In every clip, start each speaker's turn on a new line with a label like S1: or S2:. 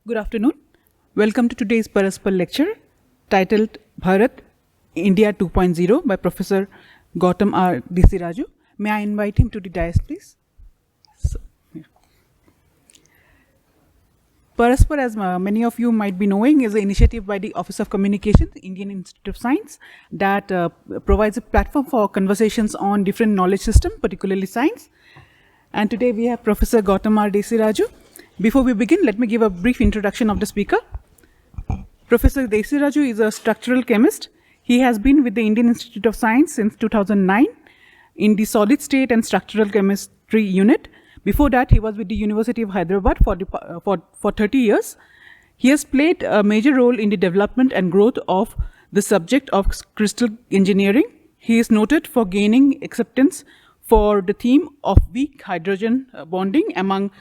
S1: Good afternoon. Welcome to today's Paraspar lecture titled Bharat India 2.0 by Professor Gautam R. Desiraju. May I invite him to the dais, please? Paraspar, as many of you might be knowing, is an initiative by the Office of Communications, Indian Institute of Science, that provides a platform for conversations on different knowledge systems, particularly science. And today we have Professor Gautam R. Desiraju. Before we begin, let me give a brief introduction of the speaker. Professor Desiraju is a structural chemist. He has been with the Indian Institute of Science since 2009 in the solid state and structural chemistry unit. Before that, he was with the University of Hyderabad for 30 years. He has played a major role in the development and growth of the subject of crystal engineering. He is noted for gaining acceptance for the theme of weak hydrogen bonding among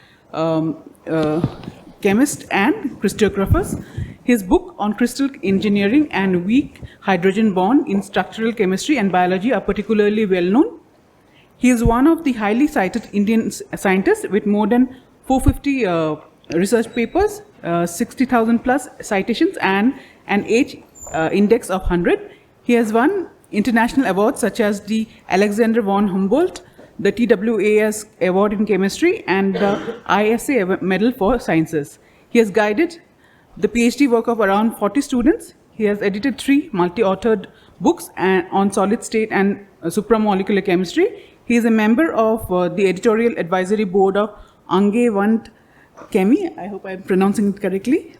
S1: chemists and crystallographers. His book on crystal engineering and weak hydrogen bond in structural chemistry and biology are particularly well known. He is one of the highly cited Indian scientists with more than 450 research papers, 60,000 plus citations, and an H index of 100. He has won international awards such as the Alexander von Humboldt, the TWAS Award in Chemistry, and the ISA Medal for Sciences. He has guided the PhD work of around 40 students. He has edited 3 multi-authored books on solid state and supramolecular chemistry. He is a member of the editorial advisory board of Angewandte Chemie, I hope I am pronouncing it correctly,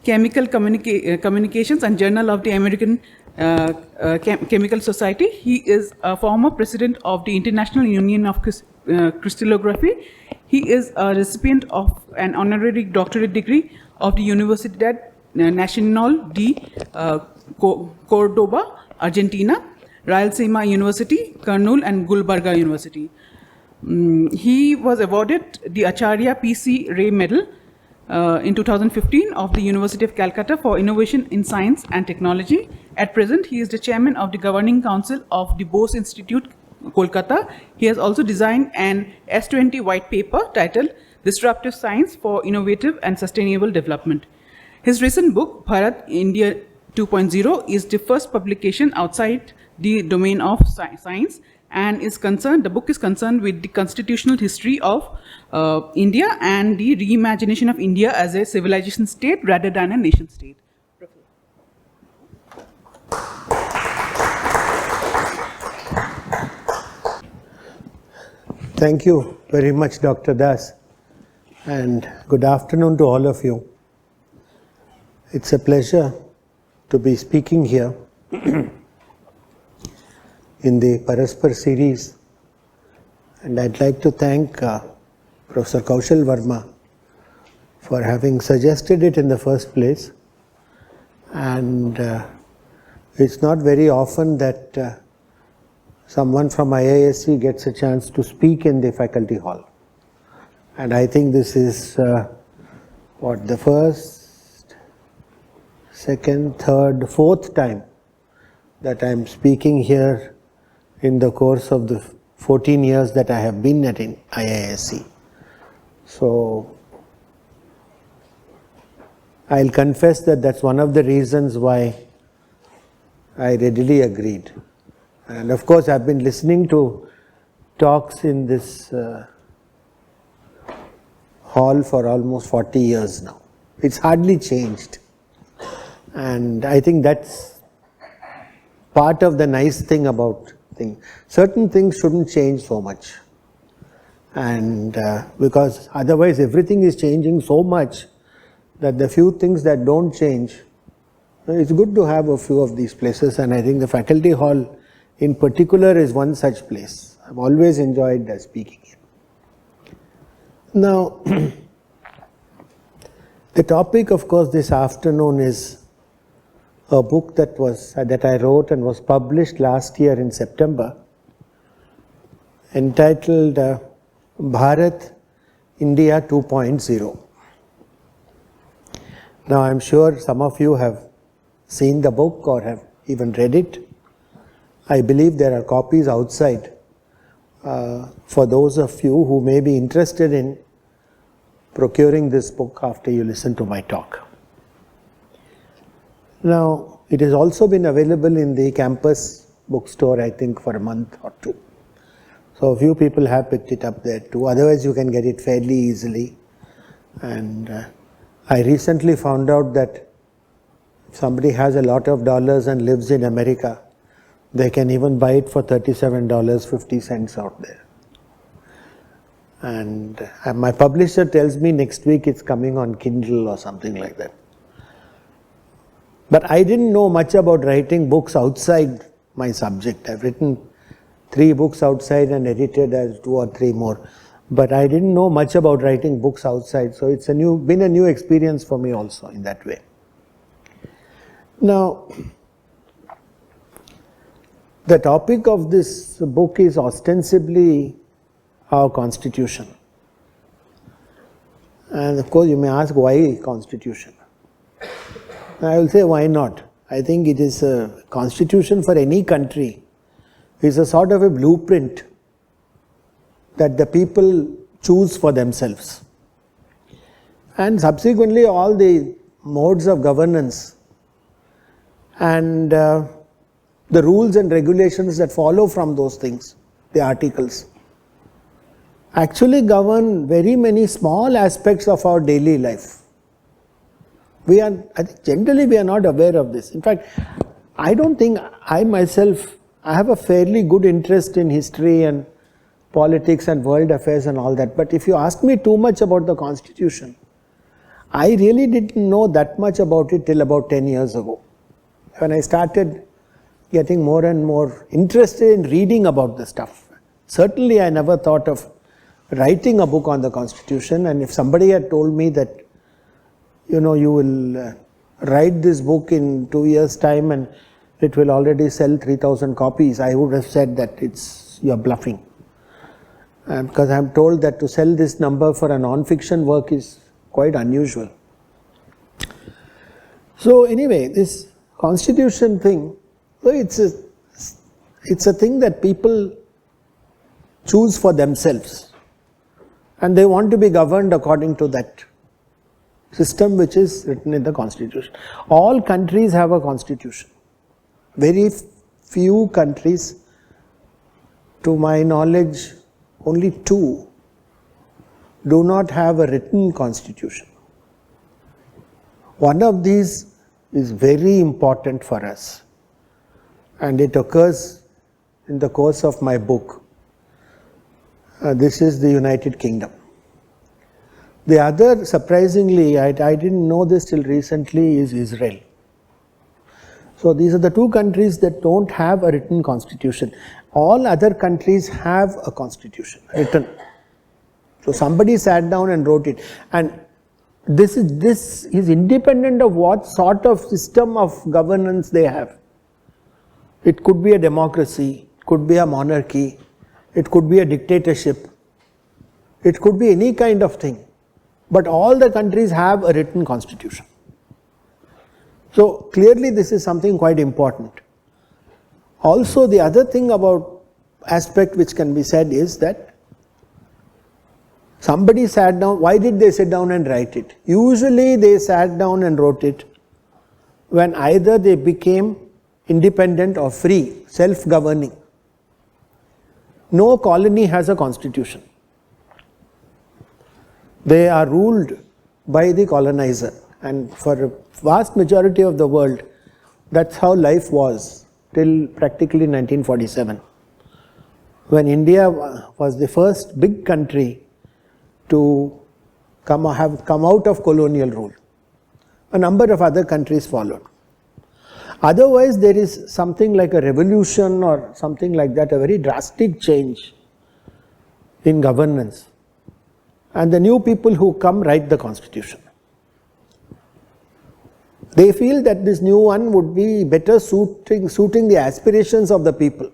S1: Chemical Communications, and Journal of the American Chemical Society. He is a former president of the International Union of Crystallography. He is a recipient of an honorary doctorate degree of the Universidad Nacional de Córdoba, Argentina, Rayalaseema University, Kurnool, and Gulbarga University. He was awarded the Acharya P.C. Ray Medal in 2015 of the University of Calcutta for Innovation in Science and Technology. At present, he is the chairman of the Governing Council of the Bose Institute, Kolkata. He has also designed an S20 white paper titled Disruptive Science for Innovative and Sustainable Development. His recent book, Bharat India 2.0, is the first publication outside the domain of science, and the book is concerned with the constitutional history of India and the reimagination of India as a civilization state rather than a nation state.
S2: Thank you very much, Dr. Das, and good afternoon to all of you. It's a pleasure to be speaking here in the Paraspar series, and I'd like to thank Professor Kaushal Verma for having suggested it in the first place. And it's not very often that someone from IISc gets a chance to speak in the faculty hall, and I think this is the first, second, third, fourth time that I'm speaking here in the course of the 14 years that I have been at IISc. So I'll confess that that's one of the reasons why I readily agreed. And of course, I've been listening to talks in this hall for almost 40 years now. It's hardly changed. And I think that's part of the nice thing about things. Certain things shouldn't change so much. And because otherwise everything is changing so much that the few things that don't change, it's good to have a few of these places, and I think the faculty hall in particular is one such place. I've always enjoyed speaking here. Now, the topic, of course, this afternoon is a book that I wrote and was published last year in September, entitled Bharat India 2.0. Now, I'm sure some of you have seen the book or have even read it. I believe there are copies outside for those of you who may be interested in procuring this book after you listen to my talk. Now, it has also been available in the campus bookstore, I think, for a month or two. So a few people have picked it up there too. Otherwise, you can get it fairly easily. And I recently found out that if somebody has a lot of dollars and lives in America, they can even buy it for $37.50 out there. And my publisher tells me next week it's coming on Kindle or something like that. But I didn't know much about writing books outside my subject. I've written 3 books outside and edited as 2 or 3 more. But I didn't know much about writing books outside, so it's been a new experience for me also in that way. Now, the topic of this book is ostensibly our constitution. And of course you may ask, why constitution? I will say, why not? I think it is a constitution for any country is a sort of a blueprint that the people choose for themselves. And subsequently all the modes of governance and the rules and regulations that follow from those things, the articles, actually govern very many small aspects of our daily life. I think generally we are not aware of this. In fact, I don't think I myself, I have a fairly good interest in history and politics and world affairs and all that. But if you ask me too much about the constitution, I really didn't know that much about it till about 10 years ago. When I started getting more and more interested in reading about the stuff. Certainly I never thought of writing a book on the constitution, and if somebody had told me that, you know, you will write this book in 2 years' time and it will already sell 3,000 copies, I would have said that you're bluffing. Because I'm told that to sell this number for a non-fiction work is quite unusual. So anyway, this constitution thing, it's a thing that people choose for themselves, and they want to be governed according to that system which is written in the constitution. All countries have a constitution. Very few countries, to my knowledge, only 2 do not have a written constitution. One of these is very important for us, and it occurs in the course of my book. This is the United Kingdom. The other, surprisingly, I didn't know this till recently, is Israel. So these are the 2 countries that don't have a written constitution. All other countries have a constitution written. So somebody sat down and wrote it. And this is independent of what sort of system of governance they have. It could be a democracy, it could be a monarchy, it could be a dictatorship, it could be any kind of thing. But all the countries have a written constitution. So clearly this is something quite important. Also, the other thing about aspect which can be said is that somebody sat down. Why did they sit down and write it? Usually they sat down and wrote it when either they became independent or free, self-governing. No colony has a constitution. They are ruled by the colonizer, and for a vast majority of the world, that's how life was till practically 1947, when India was the first big country to have come out of colonial rule. A number of other countries followed. Otherwise, there is something like a revolution or something like that, a very drastic change in governance. And the new people who come write the constitution. They feel that this new one would be better suiting the aspirations of the people.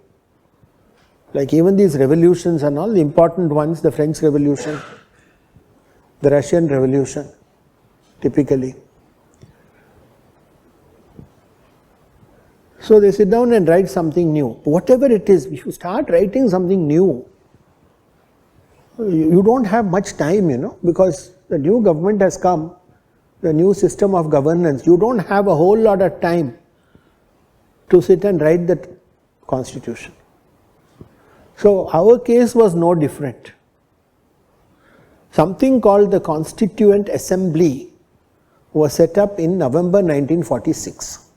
S2: Like even these revolutions and all, the important ones, the French Revolution, the Russian Revolution, typically. So they sit down and write something new. Whatever it is, if you start writing something new, you don't have much time, because the new government has come, the new system of governance. You don't have a whole lot of time to sit and write the constitution. So our case was no different. Something called the Constituent Assembly was set up in November 1946.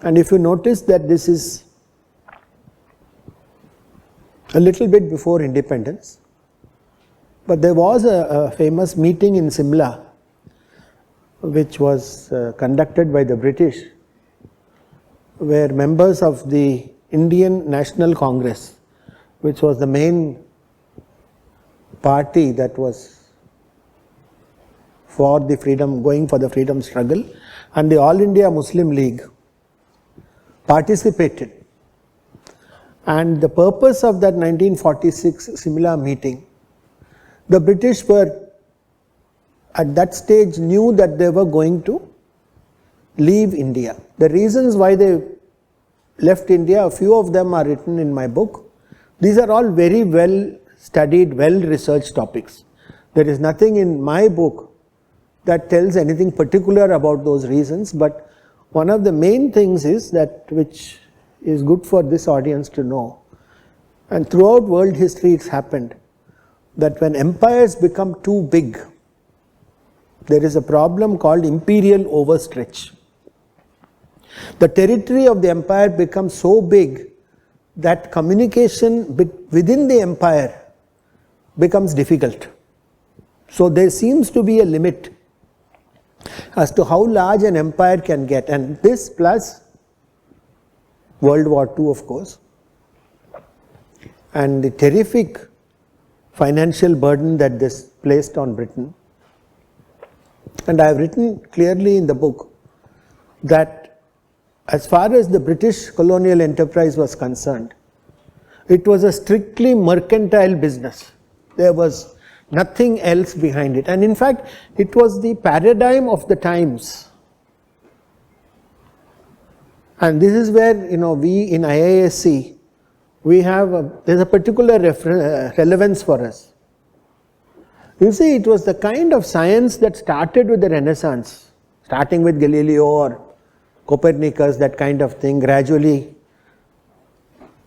S2: And if you notice that this is a little bit before independence, but there was a famous meeting in Simla which was conducted by the British, where members of the Indian National Congress, which was the main party that was for the freedom, going for the freedom struggle, and the All India Muslim League participated. And the purpose of that 1946 Simla meeting, the British were at that stage knew that they were going to leave India. The reasons why they left India, a few of them are written in my book. These are all very well studied, well researched topics. There is nothing in my book that tells anything particular about those reasons, but one of the main things is that, which is good for this audience to know, and throughout world history it's happened, that when empires become too big, there is a problem called imperial overstretch. The territory of the empire becomes so big that communication within the empire becomes difficult. So there seems to be a limit as to how large an empire can get, and this plus World War II, of course, and the terrific financial burden that this placed on Britain. And I have written clearly in the book that as far as the British colonial enterprise was concerned, it was a strictly mercantile business. There was nothing else behind it. And in fact, it was the paradigm of the times. And this is where, we in IISc, there's a particular relevance for us. You see, it was the kind of science that started with the Renaissance, starting with Galileo or Copernicus, that kind of thing, gradually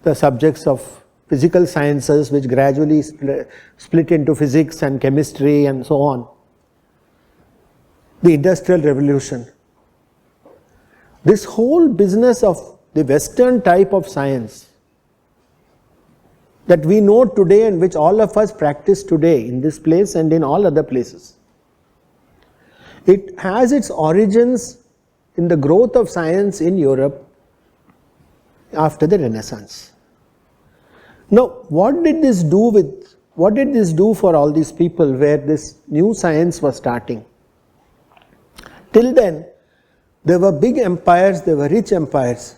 S2: the subjects of physical sciences, which gradually split into physics and chemistry and so on. The Industrial Revolution. This whole business of the Western type of science that we know today and which all of us practice today in this place and in all other places. It has its origins in the growth of science in Europe after the Renaissance. Now, what did this do for all these people where this new science was starting? Till then, there were big empires, there were rich empires,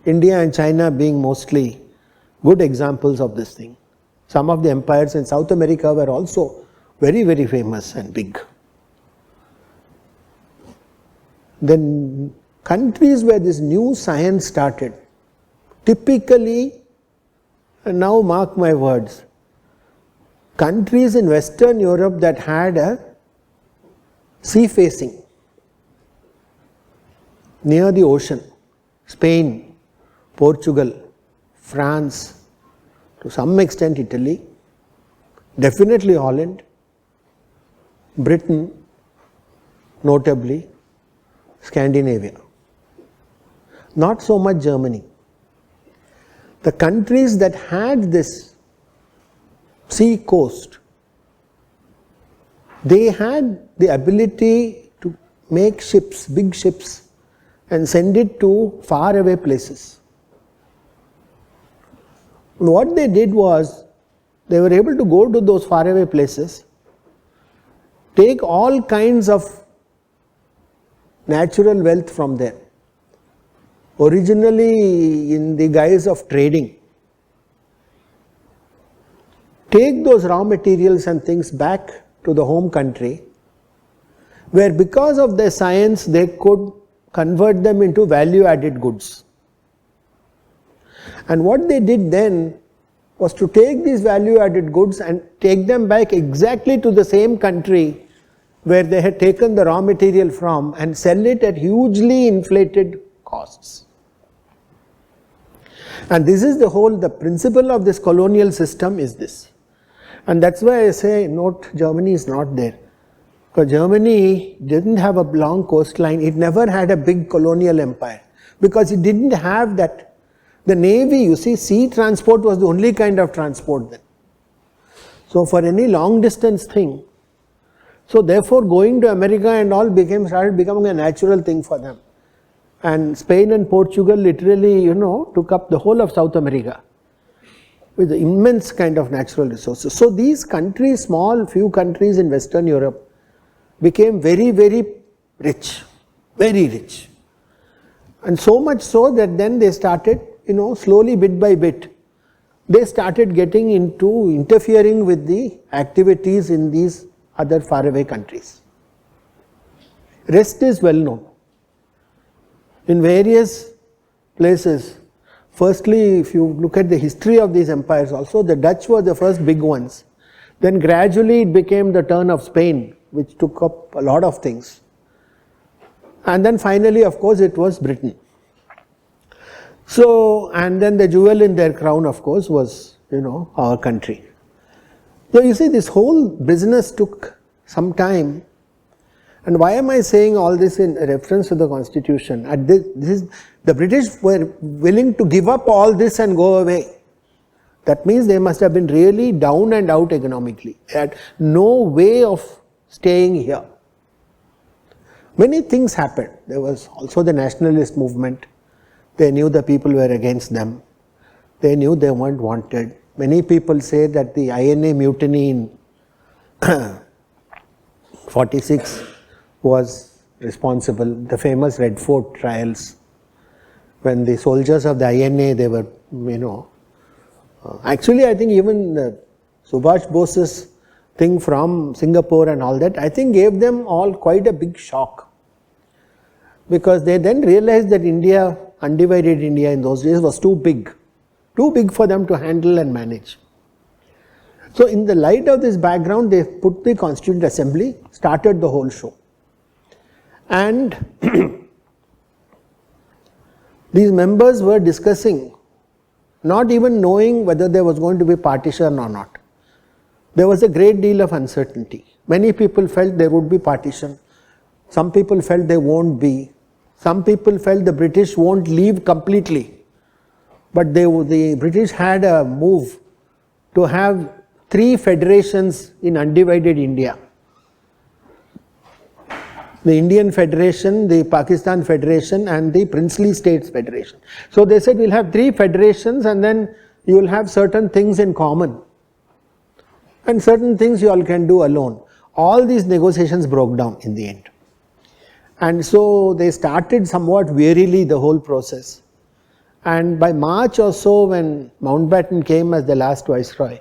S2: India and China being mostly good examples of this thing. Some of the empires in South America were also very, very famous and big. Then countries where this new science started, typically, and now mark my words, countries in Western Europe that had a sea facing near the ocean, Spain, Portugal, France, to some extent Italy, definitely Holland, Britain, notably Scandinavia. Not so much Germany. The countries that had this sea coast, they had the ability to make ships, big ships, and send it to far away places. What they did was, they were able to go to those faraway places, take all kinds of natural wealth from there, originally in the guise of trading, take those raw materials and things back to the home country, where because of their science they could convert them into value added goods. And what they did then was to take these value added goods and take them back exactly to the same country where they had taken the raw material from and sell it at hugely inflated costs. And this is the principle of this colonial system is this. And that's why I say, note, Germany is not there. Because Germany didn't have a long coastline, it never had a big colonial empire. Because it didn't have that. The navy, you see, sea transport was the only kind of transport then. So for any long distance thing, so therefore going to America and all started becoming a natural thing for them. And Spain and Portugal literally, took up the whole of South America with immense kind of natural resources. So these countries, small few countries in Western Europe, became very, very rich, very rich. And so much so that then they started, slowly bit by bit, they started getting into interfering with the activities in these other faraway countries. Rest is well known. In various places, firstly, if you look at the history of these empires also, the Dutch were the first big ones. Then gradually it became the turn of Spain, which took up a lot of things. And then finally, of course, it was Britain. So, and then the jewel in their crown, of course, was, our country. So you see, this whole business took some time. And why am I saying all this in reference to the Constitution? The British were willing to give up all this and go away. That means they must have been really down and out economically. They had no way of staying here. Many things happened. There was also the nationalist movement. They knew the people were against them. They knew they weren't wanted. Many people say that the INA mutiny in 46 was responsible. The famous Red Fort trials, when the soldiers of the INA, they were, actually I think even Subhash Bose's thing from Singapore and all that, I think gave them all quite a big shock. Because they then realized that India, undivided India in those days, was too big for them to handle and manage. So in the light of this background, they put the Constituent Assembly, started the whole show. And these members were discussing, not even knowing whether there was going to be partition or not. There was a great deal of uncertainty. Many people felt there would be partition. Some people felt there won't be. Some people felt the British won't leave completely. But the British had a move to have 3 federations in undivided India. The Indian Federation, the Pakistan Federation and the Princely States Federation. So they said we'll have 3 federations and then you will have certain things in common. And certain things you all can do alone. All these negotiations broke down in the end. And so they started somewhat wearily the whole process. And by March or so, when Mountbatten came as the last viceroy,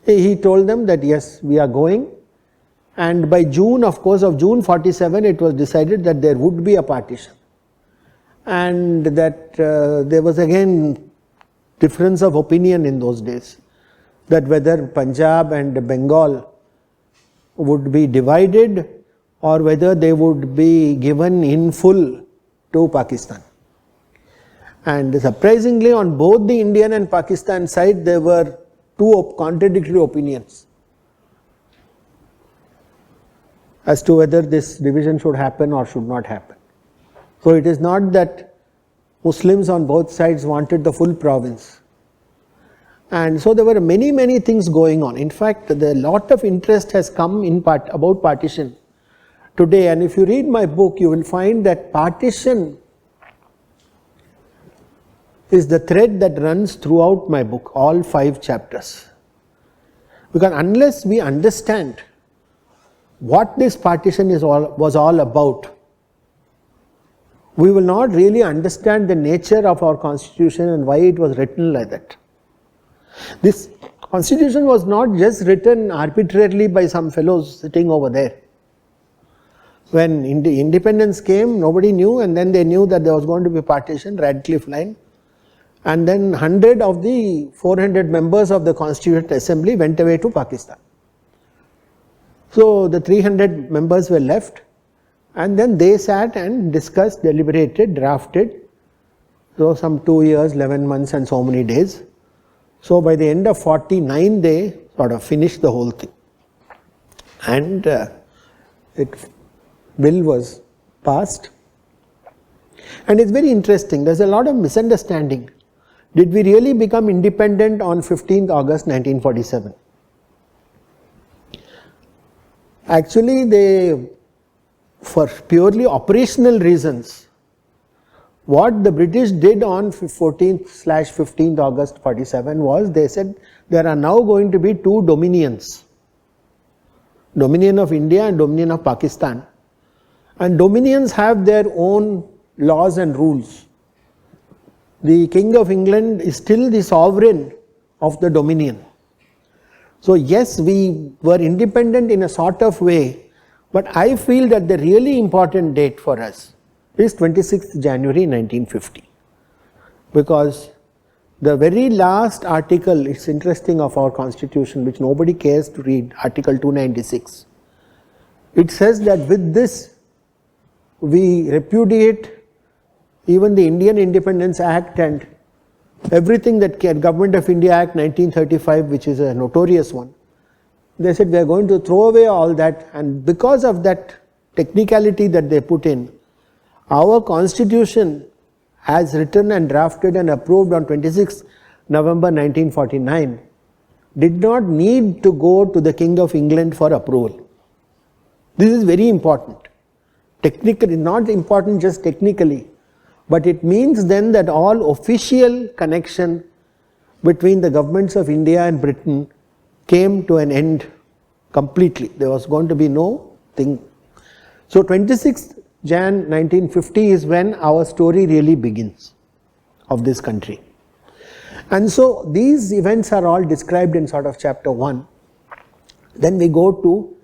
S2: he told them that yes, we are going. And by June, of course, of June 47, it was decided that there would be a partition. And that there was again difference of opinion in those days, that whether Punjab and Bengal would be divided or whether they would be given in full to Pakistan. And surprisingly, on both the Indian and Pakistan side, there were 2 contradictory opinions as to whether this division should happen or should not happen. So it is not that Muslims on both sides wanted the full province. And so there were many things going on. In fact, a lot of interest has come about partition today. And if you read my book, you will find that partition is the thread that runs throughout my book, all 5 chapters. Because unless we understand what this partition was all about, we will not really understand the nature of our constitution and why it was written like that. This constitution was not just written arbitrarily by some fellows sitting over there. When independence came, nobody knew, and then they knew that there was going to be partition, Radcliffe Line. and then 100 of the 400 members of the Constituent Assembly went away to Pakistan. So the 300 members were left, and then they sat and discussed, deliberated, drafted. So some 2 years, 11 months and so many days. So by the end of 49 they sort of finished the whole thing, and bill was passed. And it's very interesting, there's a lot of misunderstanding. Did we really become independent on 15th August 1947? Actually, they, for purely operational reasons, what the British did on 14th/15th August 47 was, they said there are now going to be two dominions, Dominion of India and Dominion of Pakistan, and dominions have their own laws and rules. The King of England is still the sovereign of the dominion. So yes, we were independent in a sort of way, but I feel that the really important date for us is 26th January 1950, because the very last article, it's interesting, of our constitution, which nobody cares to read, Article 296, it says that with this we repudiate even the Indian Independence Act and everything that Government of India Act 1935, which is a notorious one. They said we are going to throw away all that, and because of that technicality that they put in, our constitution as written and drafted and approved on 26 November 1949 did not need to go to the King of England for approval. This is very important. Technically, not important just technically, but it means then that all official connection between the governments of India and Britain came to an end completely. There was going to be no thing. So 26th Jan 1950 is when our story really begins of this country. And so these events are all described in sort of chapter 1. Then we go to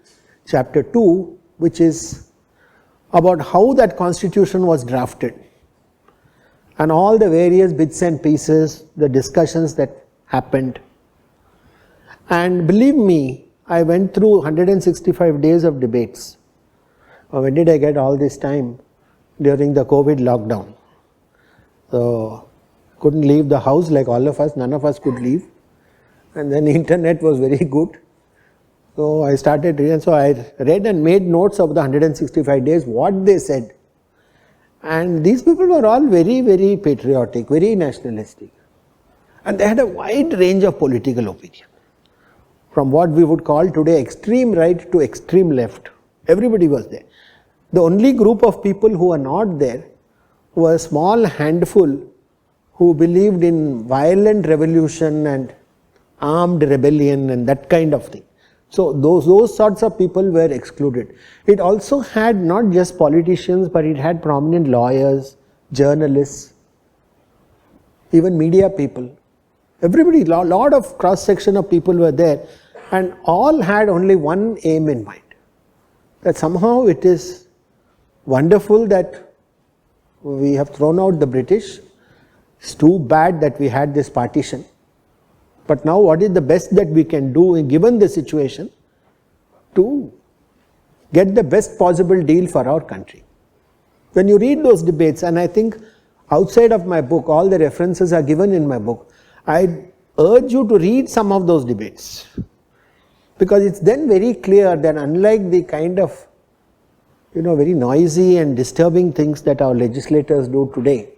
S2: chapter 2, which is about how that constitution was drafted and all the various bits and pieces, the discussions that happened. And believe me, I went through 165 days of debates. When did I get all this time? During the COVID lockdown. So couldn't leave the house like all of us, none of us could leave. And then the internet was very good. So I started reading, so I read and made notes of the 165 days, what they said. And these people were all very, very patriotic, very nationalistic. And they had a wide range of political opinion. From what we would call today extreme right to extreme left. Everybody was there. The only group of people who were not there were a small handful who believed in violent revolution and armed rebellion and that kind of thing. So those sorts of people were excluded. It also had not just politicians, but it had prominent lawyers, journalists, even media people. Everybody, lot of cross section of people were there, and all had only one aim in mind, that somehow it is wonderful that we have thrown out the British. It's too bad that we had this partition. But now what is the best that we can do given the situation to get the best possible deal for our country? When you read those debates, and I think outside of my book, all the references are given in my book, I urge you to read some of those debates. Because it's then very clear that unlike the kind of, very noisy and disturbing things that our legislators do today,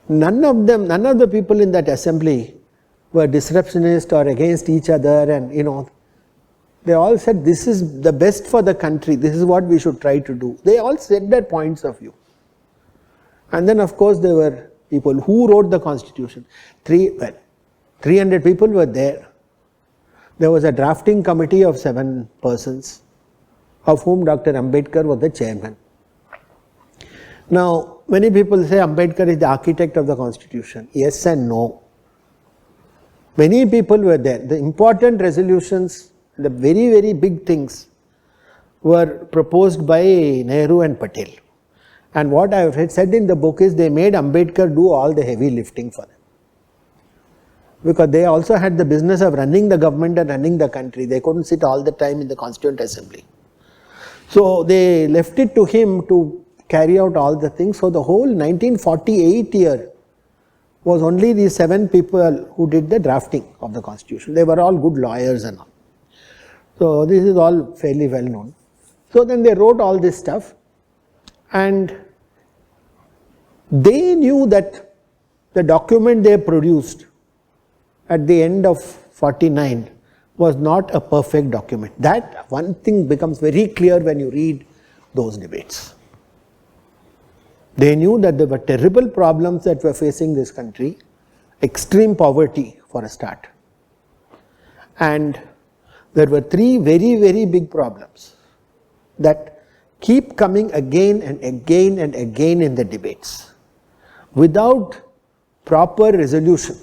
S2: none of the people in that assembly were disruptionist or against each other, and they all said this is the best for the country, this is what we should try to do. They all said their points of view. And then of course there were people who wrote the constitution. 300 people were there. There was a drafting committee of 7 persons, of whom Dr. Ambedkar was the chairman. Now many people say Ambedkar is the architect of the constitution. Yes and no. Many people were there. The important resolutions, the very, very big things were proposed by Nehru and Patel. And what I have said in the book is they made Ambedkar do all the heavy lifting for them. Because they also had the business of running the government and running the country. They couldn't sit all the time in the Constituent Assembly. So they left it to him to carry out all the things. So the whole 1948 year was only these 7 people who did the drafting of the Constitution. They were all good lawyers and all. So this is all fairly well known. So then they wrote all this stuff, and they knew that the document they produced at the end of 49 was not a perfect document. That one thing becomes very clear when you read those debates. They knew that there were terrible problems that were facing this country, extreme poverty for a start. And there were 3 very, very big problems that keep coming again and again and again in the debates without proper resolution.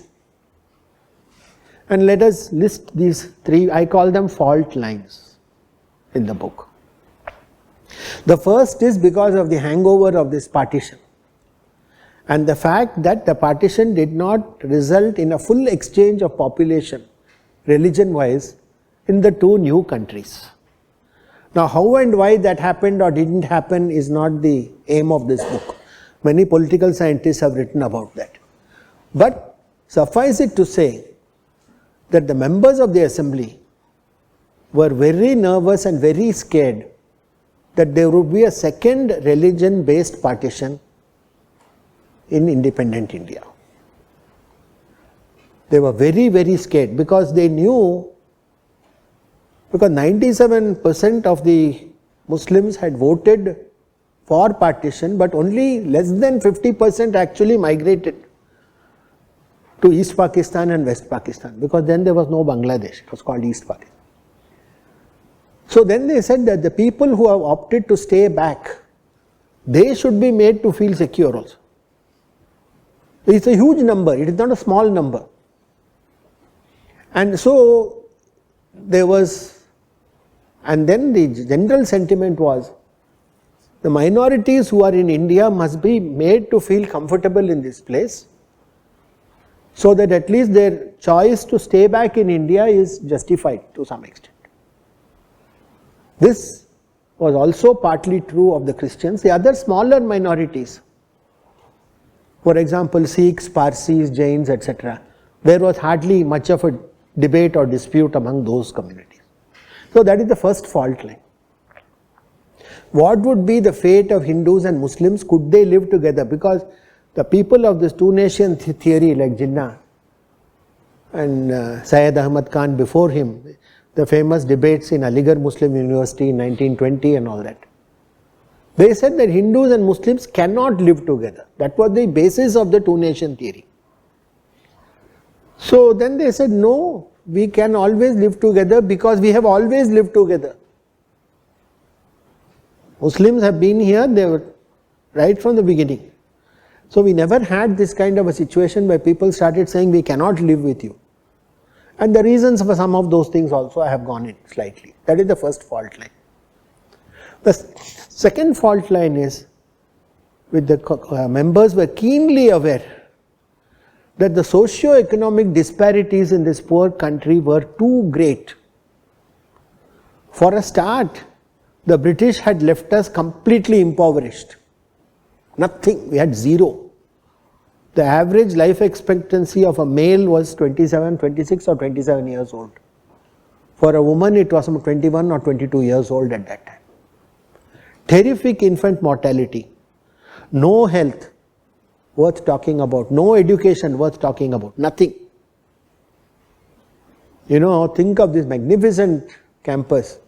S2: And let us list these 3, I call them fault lines in the book. The first is because of the hangover of this partition and the fact that the partition did not result in a full exchange of population, religion-wise, in the 2 new countries. Now, how and why that happened or didn't happen is not the aim of this book. Many political scientists have written about that. But suffice it to say that the members of the assembly were very nervous and very scared that there would be a second religion-based partition in independent India. They were very, very scared because they knew, because 97% of the Muslims had voted for partition, but only less than 50% actually migrated to East Pakistan and West Pakistan, because then there was no Bangladesh, it was called East Pakistan. So then they said that the people who have opted to stay back, they should be made to feel secure also. It's a huge number, it is not a small number. And so there was, and then the general sentiment was, the minorities who are in India must be made to feel comfortable in this place, so that at least their choice to stay back in India is justified to some extent. This was also partly true of the Christians. The other smaller minorities, for example Sikhs, Parsis, Jains, etc., there was hardly much of a debate or dispute among those communities. So that is the first fault line. What would be the fate of Hindus and Muslims? Could they live together? Because the people of this 2-nation theory like Jinnah and Syed Ahmad Khan before him, the famous debates in Aligarh Muslim University in 1920 and all that, they said that Hindus and Muslims cannot live together. That was the basis of the 2-nation theory. So then they said, no, we can always live together because we have always lived together. Muslims have been here, they were right from the beginning. So we never had this kind of a situation where people started saying we cannot live with you. And the reasons for some of those things also I have gone in slightly. That is the first fault line. The second fault line is with the members were keenly aware that the socio-economic disparities in this poor country were too great. For a start, the British had left us completely impoverished. Nothing, we had zero. The average life expectancy of a male was 27, 26 or 27 years old. For a woman it was 21 or 22 years old at that time. Terrific infant mortality, no health worth talking about, no education worth talking about, nothing. You know, think of this magnificent campus,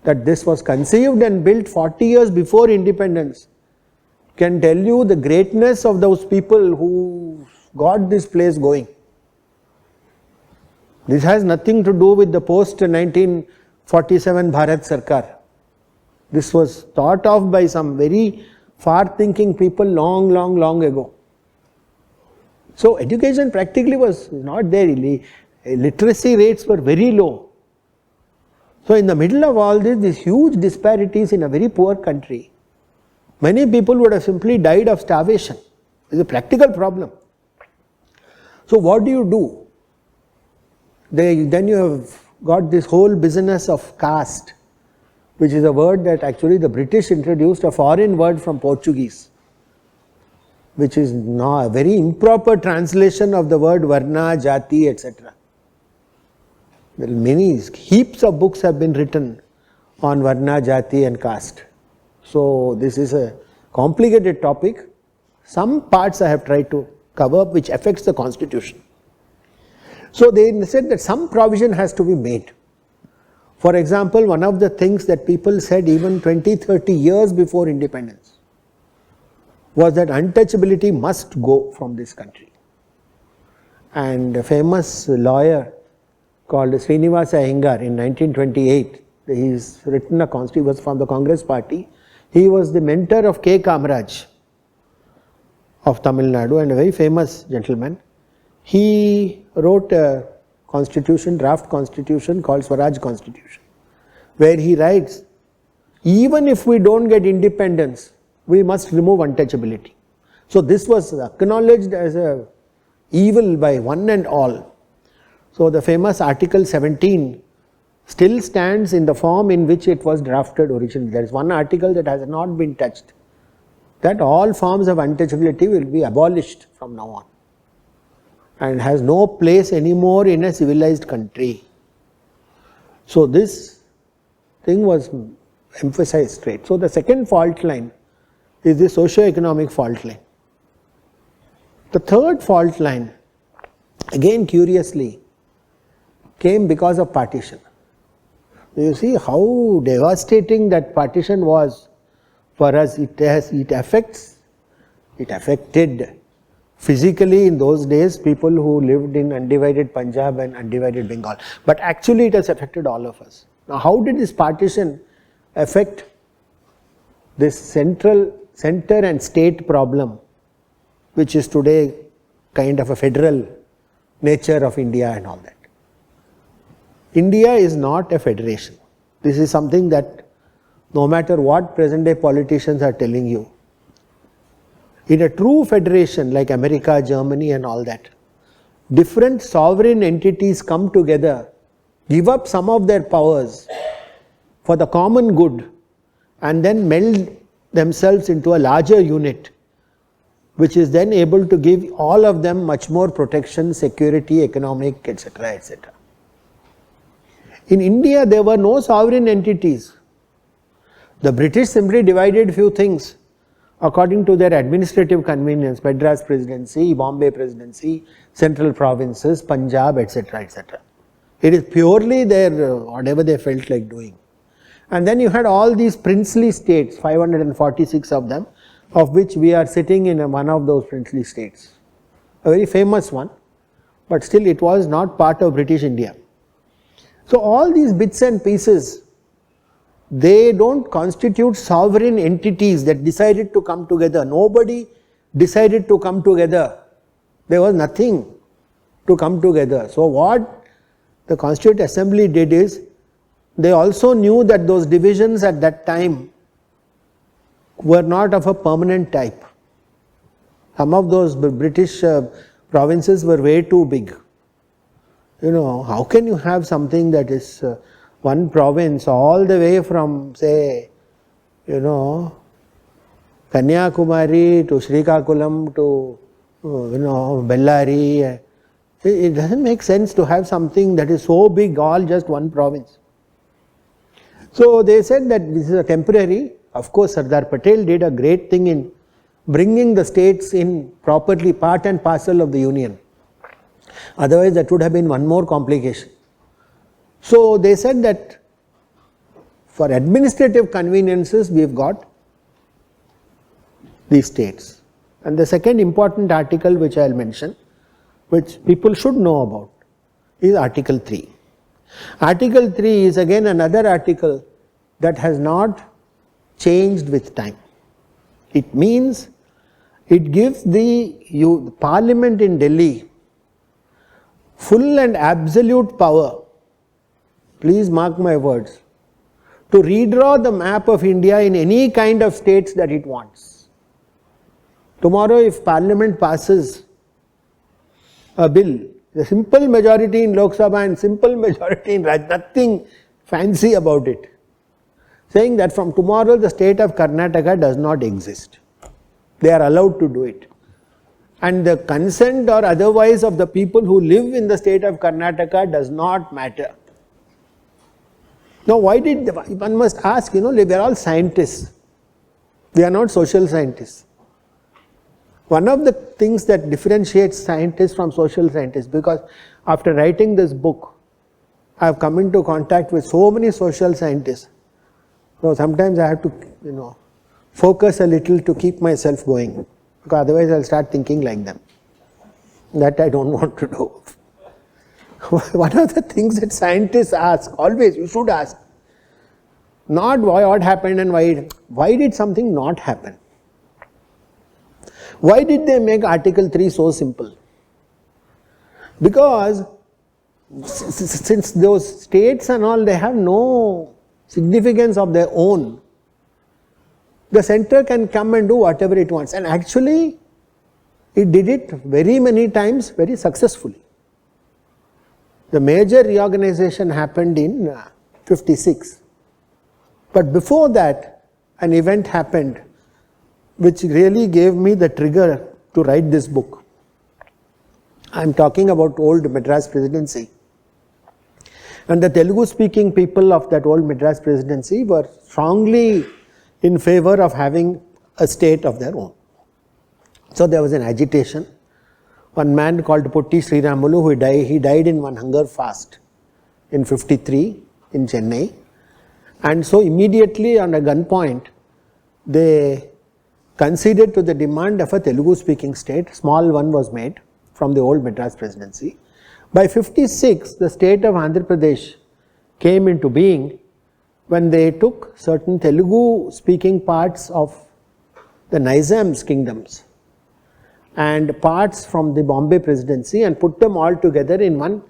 S2: that this was conceived and built 40 years before independence, can tell you the greatness of those people who got this place going. This has nothing to do with the post-1947 Bharat Sarkar. This was thought of by some very far-thinking people long ago. So education practically was not there. Literacy rates were very low. So in the middle of all this, these huge disparities in a very poor country, Many people would have simply died of starvation. It's a practical problem. So what do? Then you have got this whole business of caste, which is a word that actually the British introduced, a foreign word from Portuguese, which is now a very improper translation of the word varna, jati, etc. Well, heaps of books have been written on varna, jati and caste. So this is a complicated topic. Some parts I have tried to cover which affects the constitution. So they said that some provision has to be made. For example, one of the things that people said even 20, 30 years before independence was that untouchability must go from this country. And a famous lawyer called Srinivasa Iyengar in 1928, he's written a constitution, he was from the Congress party. He was the mentor of K. Kamaraj of Tamil Nadu and a very famous gentleman. He wrote a constitution, draft constitution called Swaraj Constitution, where he writes, even if we don't get independence, we must remove untouchability. So this was acknowledged as a evil by one and all. So the famous Article 17 still stands in the form in which it was drafted originally. There is one article that has not been touched, that all forms of untouchability will be abolished from now on and has no place anymore in a civilized country. So this thing was emphasized straight. So the second fault line is the socio-economic fault line. The third fault line, again curiously, came because of partition. You see how devastating that partition was for us. It affected physically in those days people who lived in undivided Punjab and undivided Bengal. But actually it has affected all of us. Now how did this partition affect this center and state problem, which is today kind of a federal nature of India and all that? India is not a federation. This is something that no matter what present day politicians are telling you, in a true federation like America, Germany and all that, different sovereign entities come together, give up some of their powers for the common good and then meld themselves into a larger unit, which is then able to give all of them much more protection, security, economic, etc., etc. In India, there were no sovereign entities. The British simply divided few things according to their administrative convenience, Madras Presidency, Bombay Presidency, central provinces, Punjab, etc., etc. It is purely their whatever they felt like doing. And then you had all these princely states, 546 of them, of which we are sitting in one of those princely states. A very famous one, but still it was not part of British India. So all these bits and pieces, they don't constitute sovereign entities that decided to come together. Nobody decided to come together. There was nothing to come together. So what the Constituent Assembly did is, they also knew that those divisions at that time were not of a permanent type. Some of those British provinces were way too big. You know, how can you have something that is one province all the way from, say, you know, Kanyakumari to Srikakulam to, Bellary. It doesn't make sense to have something that is so big, all just one province. So they said that this is a temporary. Of course, Sardar Patel did a great thing in bringing the states in properly, part and parcel of the union. Otherwise, that would have been one more complication. So they said that for administrative conveniences, we have got these states. And the second important article which I will mention, which people should know about, is Article 3. Article 3 is again another article that has not changed with time. It means it gives the Parliament in Delhi full and absolute power, please mark my words, to redraw the map of India in any kind of states that it wants. Tomorrow if Parliament passes a bill, a simple majority in Lok Sabha and simple majority in Raj, nothing fancy about it, saying that from tomorrow the state of Karnataka does not exist. They are allowed to do it. And the consent or otherwise of the people who live in the state of Karnataka does not matter. Now why did, one must ask, we are all scientists. We are not social scientists. One of the things that differentiates scientists from social scientists, because after writing this book, I have come into contact with so many social scientists. So sometimes I have to, focus a little to keep myself going, because otherwise I'll start thinking like them. That I don't want to do. One of the things that scientists ask, always you should ask, not what happened and why did something not happen? Why did they make Article 3 so simple? Because since those states and all, they have no significance of their own, the center can come and do whatever it wants. And actually, it did it very many times very successfully. The major reorganization happened in 56. But before that, an event happened which really gave me the trigger to write this book. I am talking about old Madras Presidency. And the Telugu speaking people of that old Madras Presidency were strongly in favor of having a state of their own. So there was an agitation. One man called Potti Sriramulu, he died in one hunger fast in 53 in Chennai. And so immediately on a gunpoint, they conceded to the demand of a Telugu speaking state. Small one was made from the old Madras Presidency. By 56, the state of Andhra Pradesh came into being when they took certain Telugu speaking parts of the Nizam's kingdoms and parts from the Bombay Presidency and put them all together in one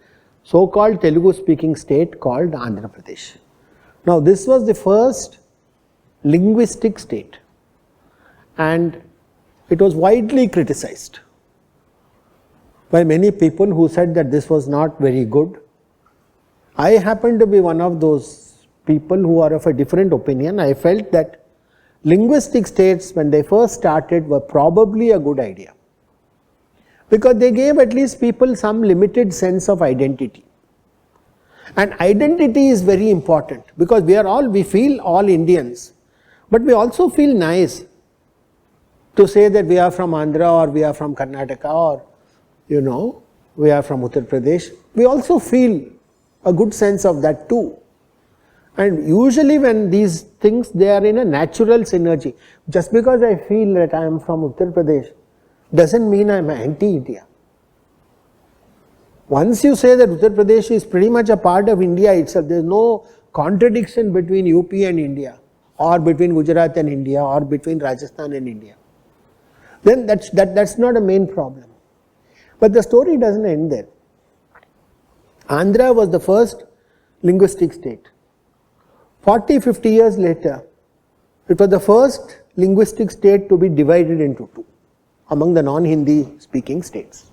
S2: so-called Telugu speaking state called Andhra Pradesh. Now this was the first linguistic state and it was widely criticized by many people who said that this was not very good. I happen to be one of those people who are of a different opinion. I felt that linguistic states, when they first started, were probably a good idea, because they gave at least people some limited sense of identity. And identity is very important, because we feel all Indians, but we also feel nice to say that we are from Andhra or we are from Karnataka or we are from Uttar Pradesh. We also feel a good sense of that too. And usually when these things, they are in a natural synergy. Just because I feel that I am from Uttar Pradesh doesn't mean I am anti-India. Once you say that Uttar Pradesh is pretty much a part of India itself, there is no contradiction between UP and India, or between Gujarat and India, or between Rajasthan and India, then that's not a main problem. But the story doesn't end there. Andhra was the first linguistic state. 40-50 years later, it was the first linguistic state to be divided into two among the non-Hindi speaking states.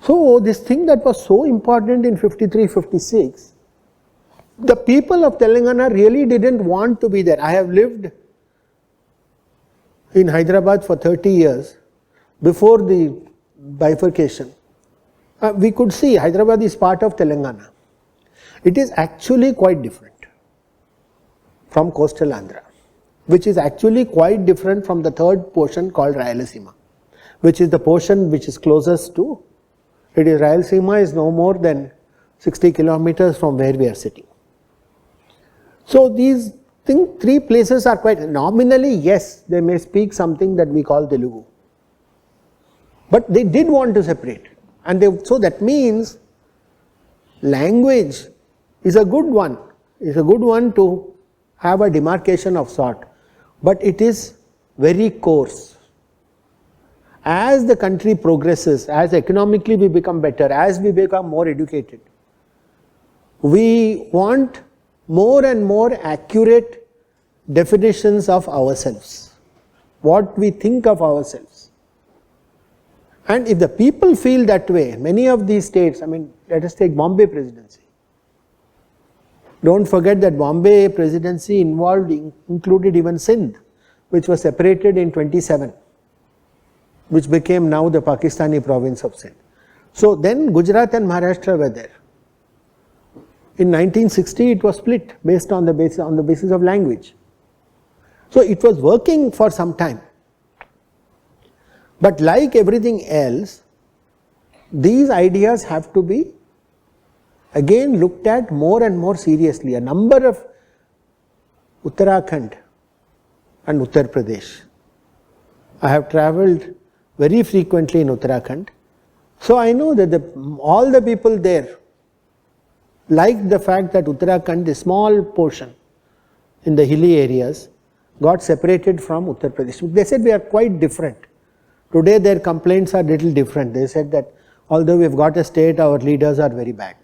S2: So this thing that was so important in 53-56, the people of Telangana really didn't want to be there. I have lived in Hyderabad for 30 years before the bifurcation. We could see Hyderabad is part of Telangana. It is actually quite different from coastal Andhra, which is actually quite different from the third portion called Rayalaseema, which is the portion which is closest to, Rayalaseema is no more than 60 kilometers from where we are sitting. So these three places are quite, nominally yes, they may speak something that we call Telugu, but they did want to separate, and so that means language is a good one. It's a good one to have a demarcation of sort, but it is very coarse. As the country progresses, as economically we become better, as we become more educated, we want more and more accurate definitions of ourselves, what we think of ourselves. And if the people feel that way, many of these states, I mean, let us take Bombay Presidency. Don't forget that Bombay Presidency included even Sindh, which was separated in 27, which became now the Pakistani province of Sindh. So then Gujarat and Maharashtra were there. In 1960, it was split based on the basis of language. So it was working for some time. But like everything else, these ideas have to be again looked at more and more seriously. A number of Uttarakhand and Uttar Pradesh. I have travelled very frequently in Uttarakhand. So I know that all the people there like the fact that Uttarakhand, a small portion in the hilly areas, got separated from Uttar Pradesh. They said we are quite different. Today their complaints are little different. They said that although we have got a state, our leaders are very bad.